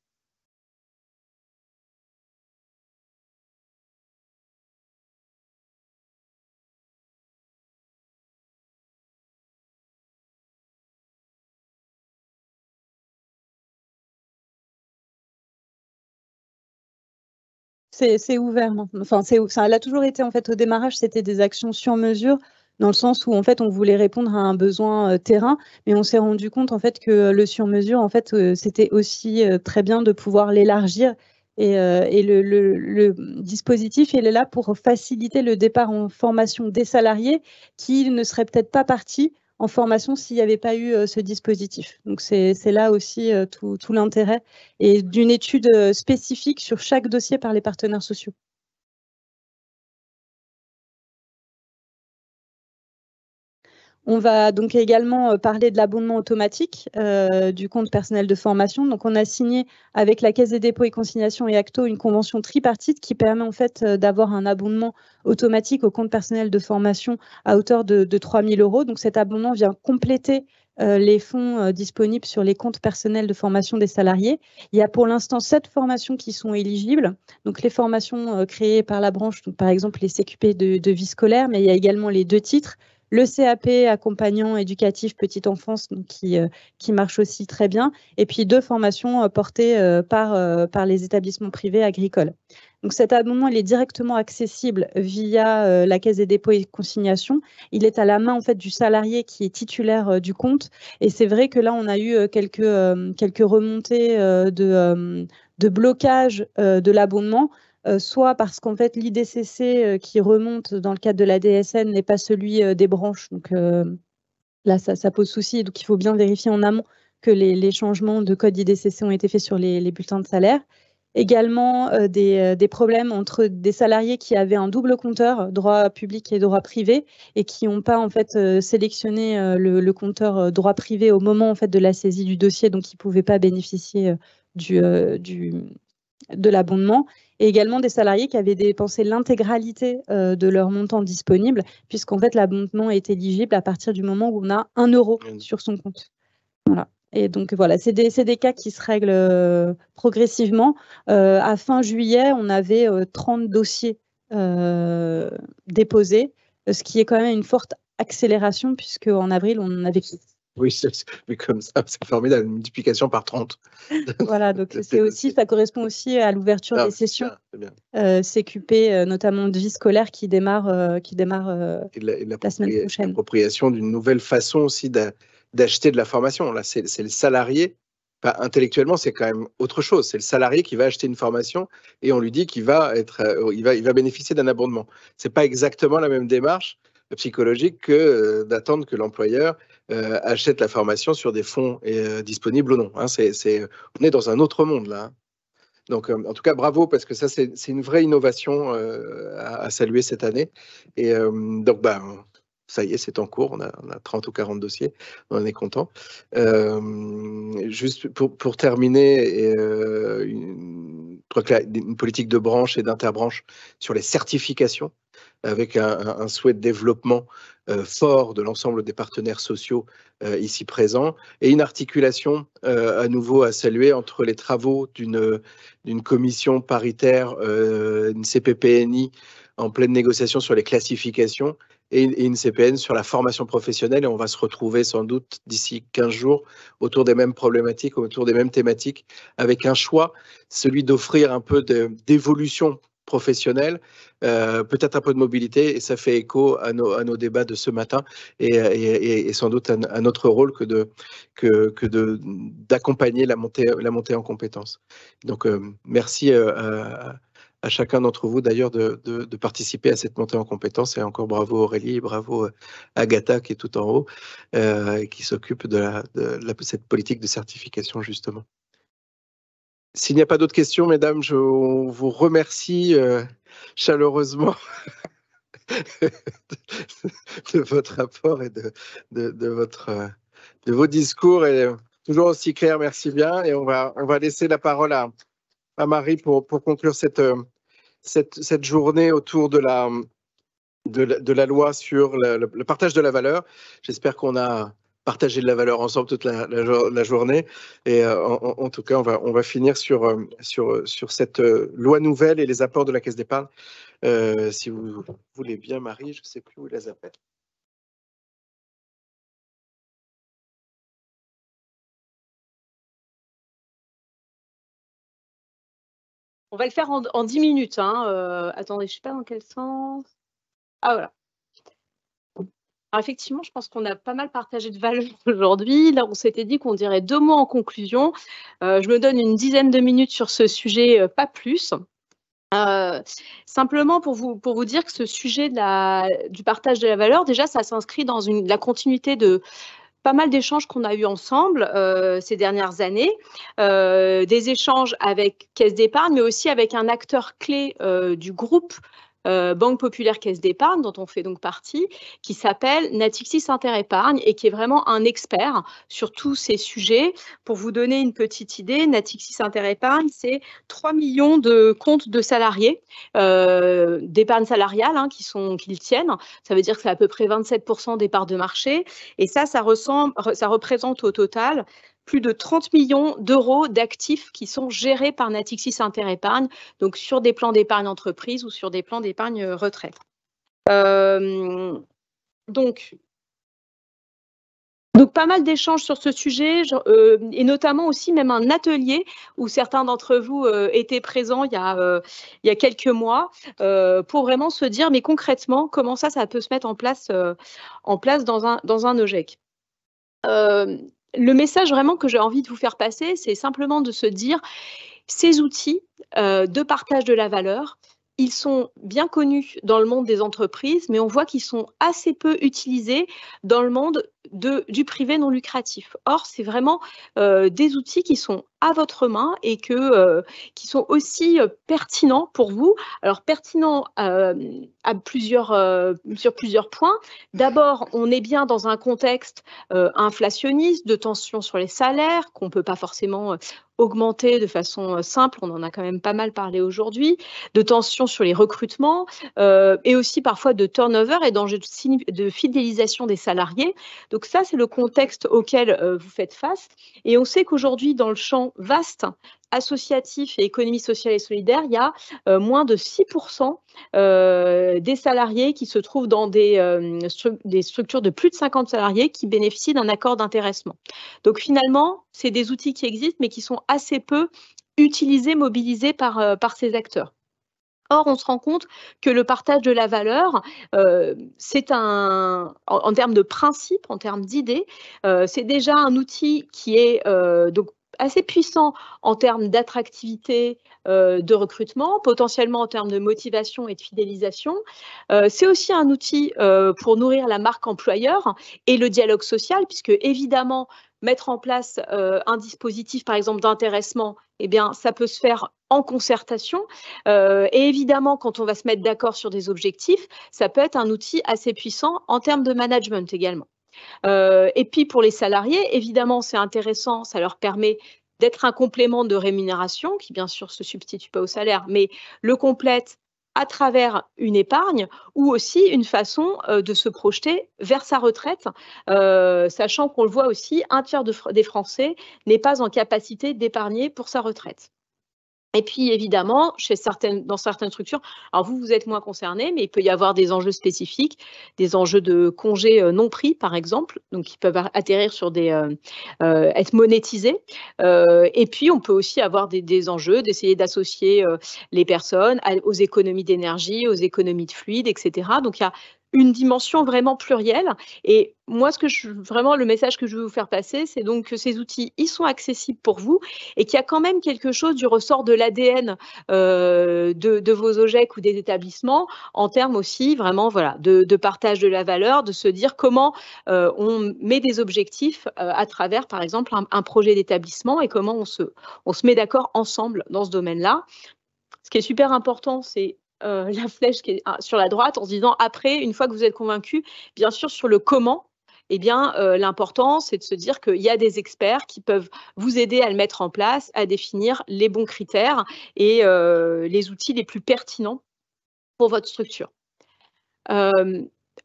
C'est ouvert maintenant. Enfin, ça a toujours été en fait au démarrage, c'était des actions sur mesure dans le sens où en fait on voulait répondre à un besoin terrain, mais on s'est rendu compte en fait que le sur mesure en fait c'était aussi très bien de pouvoir l'élargir et le dispositif il est là pour faciliter le départ en formation des salariés qui ne seraient peut-être pas partis en formation s'il n'y avait pas eu ce dispositif. Donc c'est là aussi tout l'intérêt et d'une étude spécifique sur chaque dossier par les partenaires sociaux. On va donc également parler de l'abondement automatique du compte personnel de formation. Donc, on a signé avec la Caisse des dépôts et consignations et Acto une convention tripartite qui permet en fait d'avoir un abondement automatique au compte personnel de formation à hauteur de 3 000 €. Donc, cet abondement vient compléter les fonds disponibles sur les comptes personnels de formation des salariés. Il y a pour l'instant 7 formations qui sont éligibles. Donc, les formations créées par la branche, donc, par exemple les CQP de vie scolaire, mais il y a également les 2 titres. Le CAP accompagnant éducatif petite enfance donc qui marche aussi très bien. Et puis 2 formations portées par les établissements privés agricoles. Donc cet abonnement, il est directement accessible via la Caisse des dépôts et consignations. Il est à la main en fait du salarié qui est titulaire du compte. Et c'est vrai que là, on a eu quelques remontées de blocage de l'abonnement. Soit parce qu'en fait, l'IDCC qui remonte dans le cadre de la DSN n'est pas celui des branches. Donc là, ça pose souci. Donc, il faut bien vérifier en amont que les changements de code IDCC ont été faits sur les bulletins de salaire. Également, des problèmes entre des salariés qui avaient un double compteur, droit public et droit privé, et qui n'ont pas en fait sélectionné le compteur droit privé au moment en fait de la saisie du dossier, donc ils ne pouvaient pas bénéficier de l'abondement, et également des salariés qui avaient dépensé l'intégralité de leur montant disponible, puisqu'en fait l'abondement est éligible à partir du moment où on a 1 euro sur son compte. Voilà. Et donc voilà, c'est des cas qui se règlent progressivement. À fin juillet, on avait 30 dossiers déposés, ce qui est quand même une forte accélération, puisqu'en avril, on en avait... Oui, mais comme ça, c'est formidable, une multiplication par 30. Voilà, donc ça correspond aussi à l'ouverture des sessions CQP, notamment de vie scolaire, qui démarre la semaine prochaine. L'appropriation d'une nouvelle façon aussi d'acheter de la formation. Là, c'est le salarié. Enfin, intellectuellement, c'est quand même autre chose. C'est le salarié qui va acheter une formation et on lui dit qu'il va bénéficier d'un abondement. C'est pas exactement la même démarche psychologique que d'attendre que l'employeur achète la formation sur des fonds disponibles ou non. Hein. On est dans un autre monde là. Hein. Donc, en tout cas, bravo, parce que ça, c'est une vraie innovation à saluer cette année. Et donc, ça y est, c'est en cours. On a 30 ou 40 dossiers. On en est content. Juste pour terminer, une politique de branche et d'interbranche sur les certifications, avec un souhait de développement fort de l'ensemble des partenaires sociaux ici présents, et une articulation à nouveau à saluer entre les travaux d'une commission paritaire, une CPPNI en pleine négociation sur les classifications, et une CPN sur la formation professionnelle, et on va se retrouver sans doute d'ici 15 jours autour des mêmes problématiques, autour des mêmes thématiques, avec un choix, celui d'offrir un peu d'évolution professionnelle, peut-être un peu de mobilité, et ça fait écho à nos débats de ce matin, et sans doute à notre rôle que d'accompagner la montée en compétences. Donc merci à chacun d'entre vous d'ailleurs de participer à cette montée en compétences, et encore bravo Aurélie, bravo Agatha qui est tout en haut, qui s'occupe de cette politique de certification justement. S'il n'y a pas d'autres questions, mesdames, je vous remercie chaleureusement de votre rapport et de vos discours, et toujours aussi clairs. Merci bien. Et on va laisser la parole à Marie pour conclure cette journée autour de la loi sur le partage de la valeur. J'espère qu'on a partagé de la valeur ensemble toute la journée. Et en tout cas, on va finir sur cette loi nouvelle et les apports de la Caisse d'épargne. Si vous voulez bien, Marie, je ne sais plus où les appelle. On va le faire en 10 minutes. Hein. Attendez, je ne sais pas dans quel sens. Ah, voilà. Alors, effectivement, je pense qu'on a pas mal partagé de valeurs aujourd'hui. Là, on s'était dit qu'on dirait 2 mots en conclusion. Je me donne une dizaine de minutes sur ce sujet, pas plus. Simplement pour vous dire que ce sujet du partage de la valeur, déjà, ça s'inscrit dans la continuité de pas mal d'échanges qu'on a eu ensemble ces dernières années, des échanges avec Caisse d'épargne, mais aussi avec un acteur clé du groupe Banque Populaire Caisse d'Épargne, dont on fait donc partie, qui s'appelle Natixis Interépargne et qui est vraiment un expert sur tous ces sujets. Pour vous donner une petite idée, Natixis Interépargne, c'est 3 millions de comptes de salariés, d'épargne salariale qu'ils tiennent. Ça veut dire que c'est à peu près 27% des parts de marché. Et ça représente au total plus de 30 millions d'euros d'actifs qui sont gérés par Natixis Interépargne, donc sur des plans d'épargne entreprise ou sur des plans d'épargne retraite. Donc, pas mal d'échanges sur ce sujet et notamment aussi même un atelier où certains d'entre vous étaient présents il y a quelques mois pour vraiment se dire mais concrètement comment ça peut se mettre en place dans un OGEC. Le message vraiment que j'ai envie de vous faire passer, c'est simplement de se dire ces outils de partage de la valeur, ils sont bien connus dans le monde des entreprises, mais on voit qu'ils sont assez peu utilisés dans le monde du privé non lucratif. Or, c'est vraiment des outils qui sont à votre main et qui sont aussi pertinents pour vous. Alors, pertinents sur plusieurs points. D'abord, on est bien dans un contexte inflationniste, de tension sur les salaires, qu'on ne peut pas forcément augmenter de façon simple, on en a quand même pas mal parlé aujourd'hui, de tension sur les recrutements et aussi parfois de turnover et d'enjeux de fidélisation des salariés. Donc ça, c'est le contexte auquel vous faites face. Et on sait qu'aujourd'hui, dans le champ vaste, associatif et économie sociale et solidaire, il y a moins de 6% des salariés qui se trouvent dans des structures de plus de 50 salariés qui bénéficient d'un accord d'intéressement. Donc finalement, c'est des outils qui existent mais qui sont assez peu utilisés, mobilisés par ces acteurs. Or, on se rend compte que le partage de la valeur, c'est en termes de principe, en termes d'idées, c'est déjà un outil qui est donc assez puissant en termes d'attractivité, de recrutement, potentiellement en termes de motivation et de fidélisation. C'est aussi un outil pour nourrir la marque employeur et le dialogue social, puisque évidemment, mettre en place un dispositif, par exemple, d'intéressement, eh bien, ça peut se faire en concertation. Et évidemment, quand on va se mettre d'accord sur des objectifs, ça peut être un outil assez puissant en termes de management également. Et puis, pour les salariés, évidemment, c'est intéressant, ça leur permet d'être un complément de rémunération qui, bien sûr, ne se substitue pas au salaire, mais le complète à travers une épargne ou aussi une façon de se projeter vers sa retraite, sachant qu'on le voit aussi, un tiers des Français n'est pas en capacité d'épargner pour sa retraite. Et puis, évidemment, dans certaines structures, alors vous êtes moins concernés, mais il peut y avoir des enjeux spécifiques, des enjeux de congés non pris, par exemple, donc qui peuvent atterrir sur être monétisés. Et puis, on peut aussi avoir des enjeux d'essayer d'associer les personnes aux économies d'énergie, aux économies de fluide, etc. Donc, il y a une dimension vraiment plurielle. Et moi, vraiment, le message que je veux vous faire passer, c'est donc que ces outils, ils sont accessibles pour vous et qu'il y a quand même quelque chose du ressort de l'ADN de vos OGEC ou des établissements en termes aussi vraiment de partage de la valeur, de se dire comment on met des objectifs à travers, par exemple, un projet d'établissement et comment on se met d'accord ensemble dans ce domaine-là. Ce qui est super important, c'est la flèche qui est sur la droite en se disant après, une fois que vous êtes convaincu, bien sûr, sur le comment, eh bien, l'important, c'est de se dire qu'il y a des experts qui peuvent vous aider à le mettre en place, à définir les bons critères et les outils les plus pertinents pour votre structure.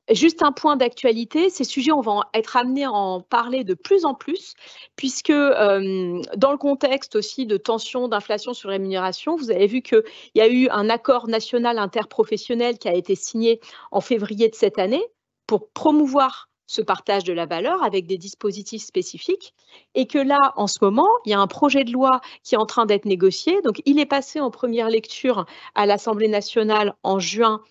Juste un point d'actualité, ces sujets, on va être amené à en parler de plus en plus, puisque dans le contexte aussi de tension, d'inflation sur rémunération, vous avez vu qu'il y a eu un accord national interprofessionnel qui a été signé en février de cette année pour promouvoir ce partage de la valeur avec des dispositifs spécifiques et que là, en ce moment, il y a un projet de loi qui est en train d'être négocié. Donc, il est passé en première lecture à l'Assemblée nationale en juin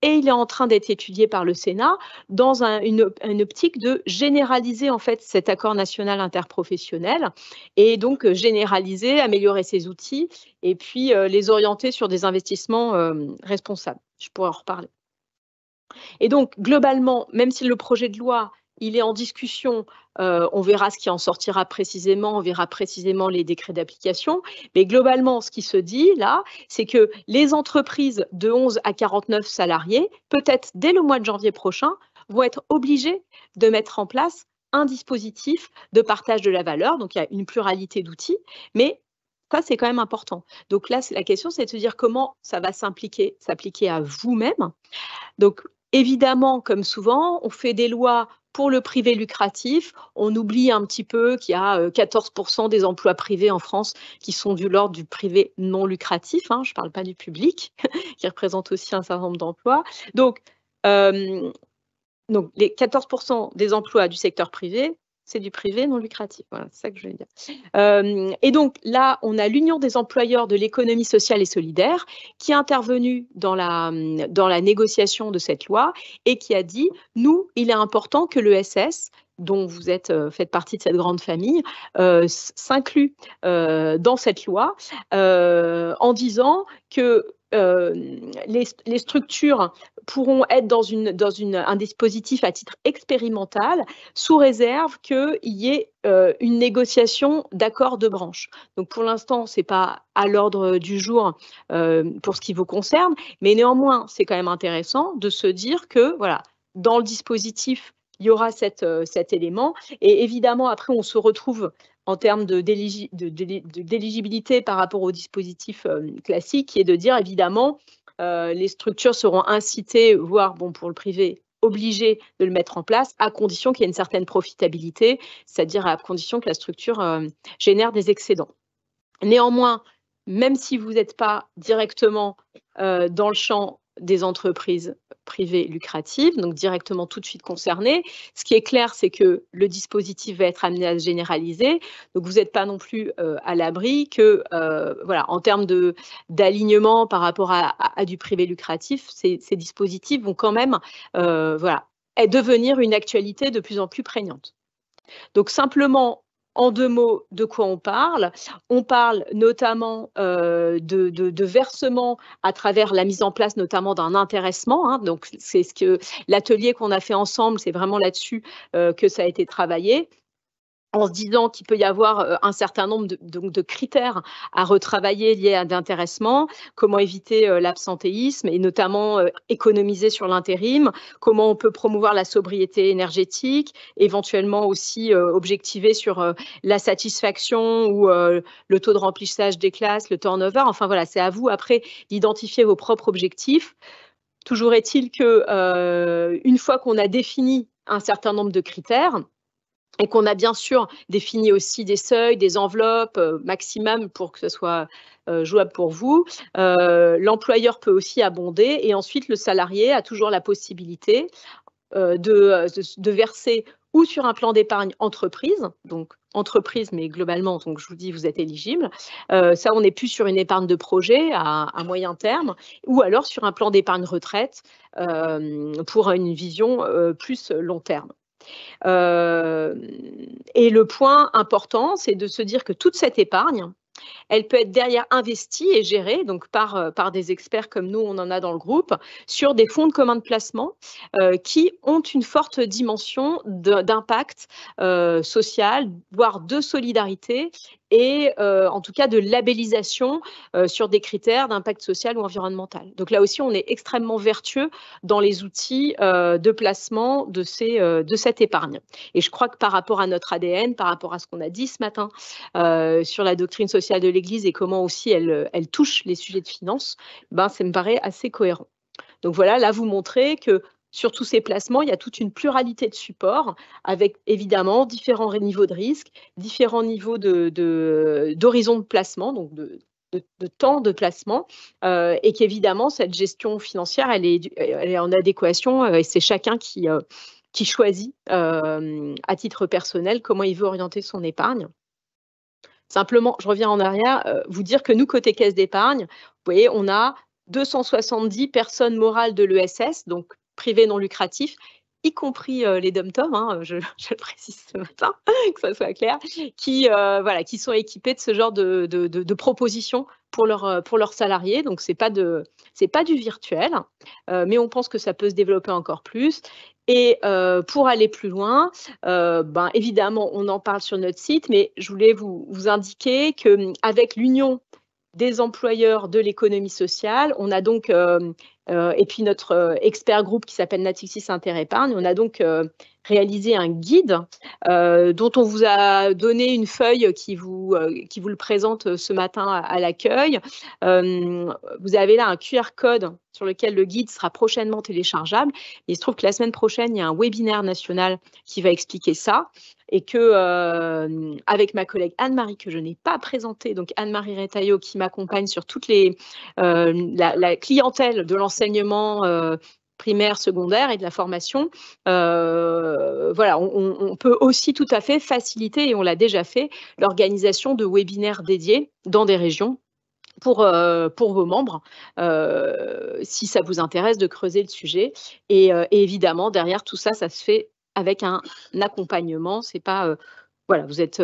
et il est en train d'être étudié par le Sénat dans une optique de généraliser en fait cet accord national interprofessionnel et donc généraliser, améliorer ces outils et puis les orienter sur des investissements responsables. Je pourrais en reparler. Et donc, globalement, même si le projet de loi il est en discussion. On verra ce qui en sortira précisément, on verra précisément les décrets d'application. Mais globalement, ce qui se dit là, c'est que les entreprises de 11 à 49 salariés, peut-être dès le mois de janvier prochain, vont être obligées de mettre en place un dispositif de partage de la valeur. Donc, il y a une pluralité d'outils, mais ça, c'est quand même important. Donc là, la question, c'est de se dire comment ça va s'appliquer à vous-même. Donc, évidemment, comme souvent, on fait des lois pour le privé lucratif. On oublie un petit peu qu'il y a 14% des emplois privés en France qui sont de l'ordre du privé non lucratif. Je ne parle pas du public, qui représente aussi un certain nombre d'emplois. Donc, les 14% des emplois du secteur privé, c'est du privé non lucratif. Voilà, c'est ça que je veux dire. Et donc là, on a l'Union des employeurs de l'économie sociale et solidaire qui est intervenue dans la négociation de cette loi et qui a dit, nous, il est important que l'ESS, dont vous faites partie de cette grande famille, s'inclut dans cette loi en disant que les structures pourront être dans un dispositif à titre expérimental sous réserve qu'il y ait une négociation d'accord de branche. Donc pour l'instant, ce n'est pas à l'ordre du jour pour ce qui vous concerne, mais néanmoins, c'est quand même intéressant de se dire que voilà, dans le dispositif, il y aura cet élément. Et évidemment, après, on se retrouve en termes d'éligibilité par rapport au dispositif classique, qui est de dire, évidemment, les structures seront incitées, voire pour le privé, obligées de le mettre en place, à condition qu'il y ait une certaine profitabilité, c'est-à-dire à condition que la structure génère des excédents. Néanmoins, même si vous n'êtes pas directement dans le champ des entreprises privées lucratives, donc directement tout de suite concernées. Ce qui est clair, c'est que le dispositif va être amené à se généraliser. Donc, vous n'êtes pas non plus à l'abri que, voilà, en termes d'alignement par rapport à du privé lucratif, ces dispositifs vont quand même voilà, devenir une actualité de plus en plus prégnante. Donc, simplement, en 2 mots, de quoi on parle? On parle notamment de versement à travers la mise en place notamment d'un intéressement. Donc, c'est ce que l'atelier qu'on a fait ensemble, c'est vraiment là-dessus que ça a été travaillé, en se disant qu'il peut y avoir un certain nombre de critères à retravailler liés à l'intéressement, comment éviter l'absentéisme et notamment économiser sur l'intérim, comment on peut promouvoir la sobriété énergétique, éventuellement aussi objectiver sur la satisfaction ou le taux de remplissage des classes, le turnover. Enfin voilà, c'est à vous après d'identifier vos propres objectifs. Toujours est-il que une fois qu'on a défini un certain nombre de critères, et qu'on a bien sûr défini aussi des seuils, des enveloppes maximum pour que ce soit jouable pour vous. L'employeur peut aussi abonder et ensuite le salarié a toujours la possibilité de verser ou sur un plan d'épargne entreprise, donc entreprise, mais globalement, donc je vous dis, vous êtes éligible. Ça, on n'est plus sur une épargne de projet à moyen terme, ou alors sur un plan d'épargne retraite pour une vision plus long terme. Et le point important, c'est de se dire que toute cette épargne, elle peut être derrière investie et gérée donc par des experts comme nous, on en a dans le groupe, sur des fonds de commun de placement qui ont une forte dimension d'impact social, voire de solidarité et en tout cas de labellisation sur des critères d'impact social ou environnemental. Donc là aussi, on est extrêmement vertueux dans les outils de placement de cette épargne. Et je crois que par rapport à notre ADN, par rapport à ce qu'on a dit ce matin sur la doctrine sociale de l'Église et comment aussi elle touche les sujets de finance, ça me paraît assez cohérent. Donc voilà, là vous montrez que sur tous ces placements, il y a toute une pluralité de supports avec évidemment différents niveaux de risque, différents niveaux d'horizon de placement, donc de temps de placement, et qu'évidemment, cette gestion financière, elle est en adéquation et c'est chacun qui choisit à titre personnel comment il veut orienter son épargne. Simplement, je reviens en arrière, vous dire que nous, côté caisse d'épargne, vous voyez, on a 270 personnes morales de l'ESS, donc privés non lucratifs, y compris les dom-tom, je le précise ce matin, que ça soit clair, qui sont équipés de ce genre de propositions pour leurs salariés. Donc, c'est pas du virtuel, mais on pense que ça peut se développer encore plus. Et pour aller plus loin, évidemment, on en parle sur notre site, mais je voulais vous indiquer qu'avec l'Union des employeurs de l'économie sociale, on a donc, et puis notre expert groupe qui s'appelle Natixis Interépargne, on a donc réalisé un guide dont on vous a donné une feuille qui vous le présente ce matin à l'accueil. Vous avez là un QR code sur lequel le guide sera prochainement téléchargeable. Il se trouve que la semaine prochaine, il y a un webinaire national qui va expliquer ça. Et que avec ma collègue Anne-Marie, que je n'ai pas présentée, donc Anne-Marie Retailleau, qui m'accompagne sur toute la clientèle de l'enseignement primaire, secondaire et de la formation, voilà, on peut aussi tout à fait faciliter, et on l'a déjà fait, l'organisation de webinaires dédiés dans des régions pour vos membres, si ça vous intéresse de creuser le sujet. Et évidemment, derrière tout ça, ça se fait avec un accompagnement. C'est pas voilà, vous êtes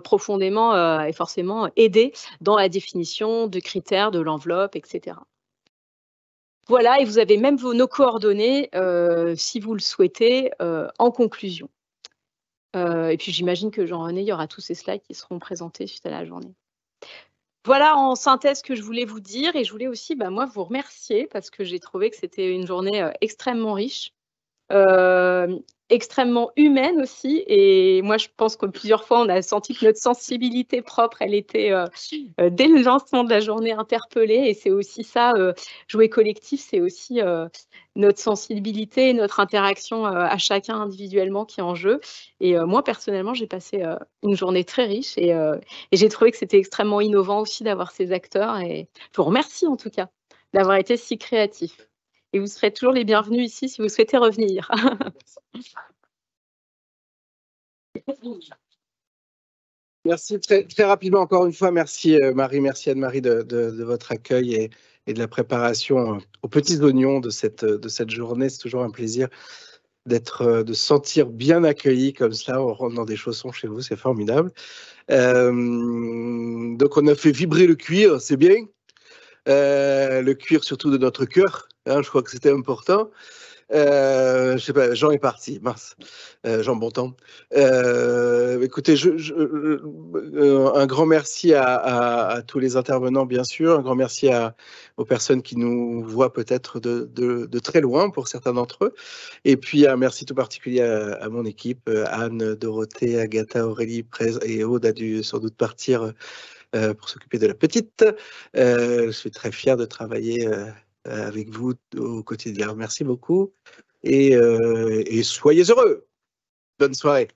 profondément et forcément aidé dans la définition de critères, de l'enveloppe, etc. Voilà, et vous avez même nos coordonnées si vous le souhaitez en conclusion. Et puis j'imagine que Jean-René, il y aura tous ces slides qui seront présentés suite à la journée. Voilà en synthèse ce que je voulais vous dire, et je voulais aussi moi vous remercier parce que j'ai trouvé que c'était une journée extrêmement riche, extrêmement humaine aussi, et moi je pense que plusieurs fois on a senti que notre sensibilité propre, elle était dès le lancement de la journée interpellée, et c'est aussi ça, jouer collectif, c'est aussi notre sensibilité, notre interaction à chacun individuellement qui est en jeu. Et moi personnellement j'ai passé une journée très riche, et j'ai trouvé que c'était extrêmement innovant aussi d'avoir ces acteurs, et je vous remercie en tout cas d'avoir été si créatifs. Et vous serez toujours les bienvenus ici si vous souhaitez revenir. Merci très rapidement, encore une fois, merci Marie, merci Anne-Marie de votre accueil et de la préparation aux petits oignons de cette journée. C'est toujours un plaisir de se sentir bien accueilli comme ça. On rentre dans des chaussons chez vous, c'est formidable. Donc on a fait vibrer le cuir, c'est bien. Le cuir surtout de notre cœur, hein, je crois que c'était important. Je sais pas, Jean est parti, mince. Jean Bontemps. Écoutez, un grand merci à tous les intervenants, bien sûr. Un grand merci aux personnes qui nous voient peut-être de très loin, pour certains d'entre eux. Et puis, un merci tout particulier à mon équipe. Anne, Dorothée, Agatha, Aurélie et Aude a dû sans doute partir pour s'occuper de la petite. Je suis très fier de travailler avec vous au quotidien. Merci beaucoup et soyez heureux. Bonne soirée.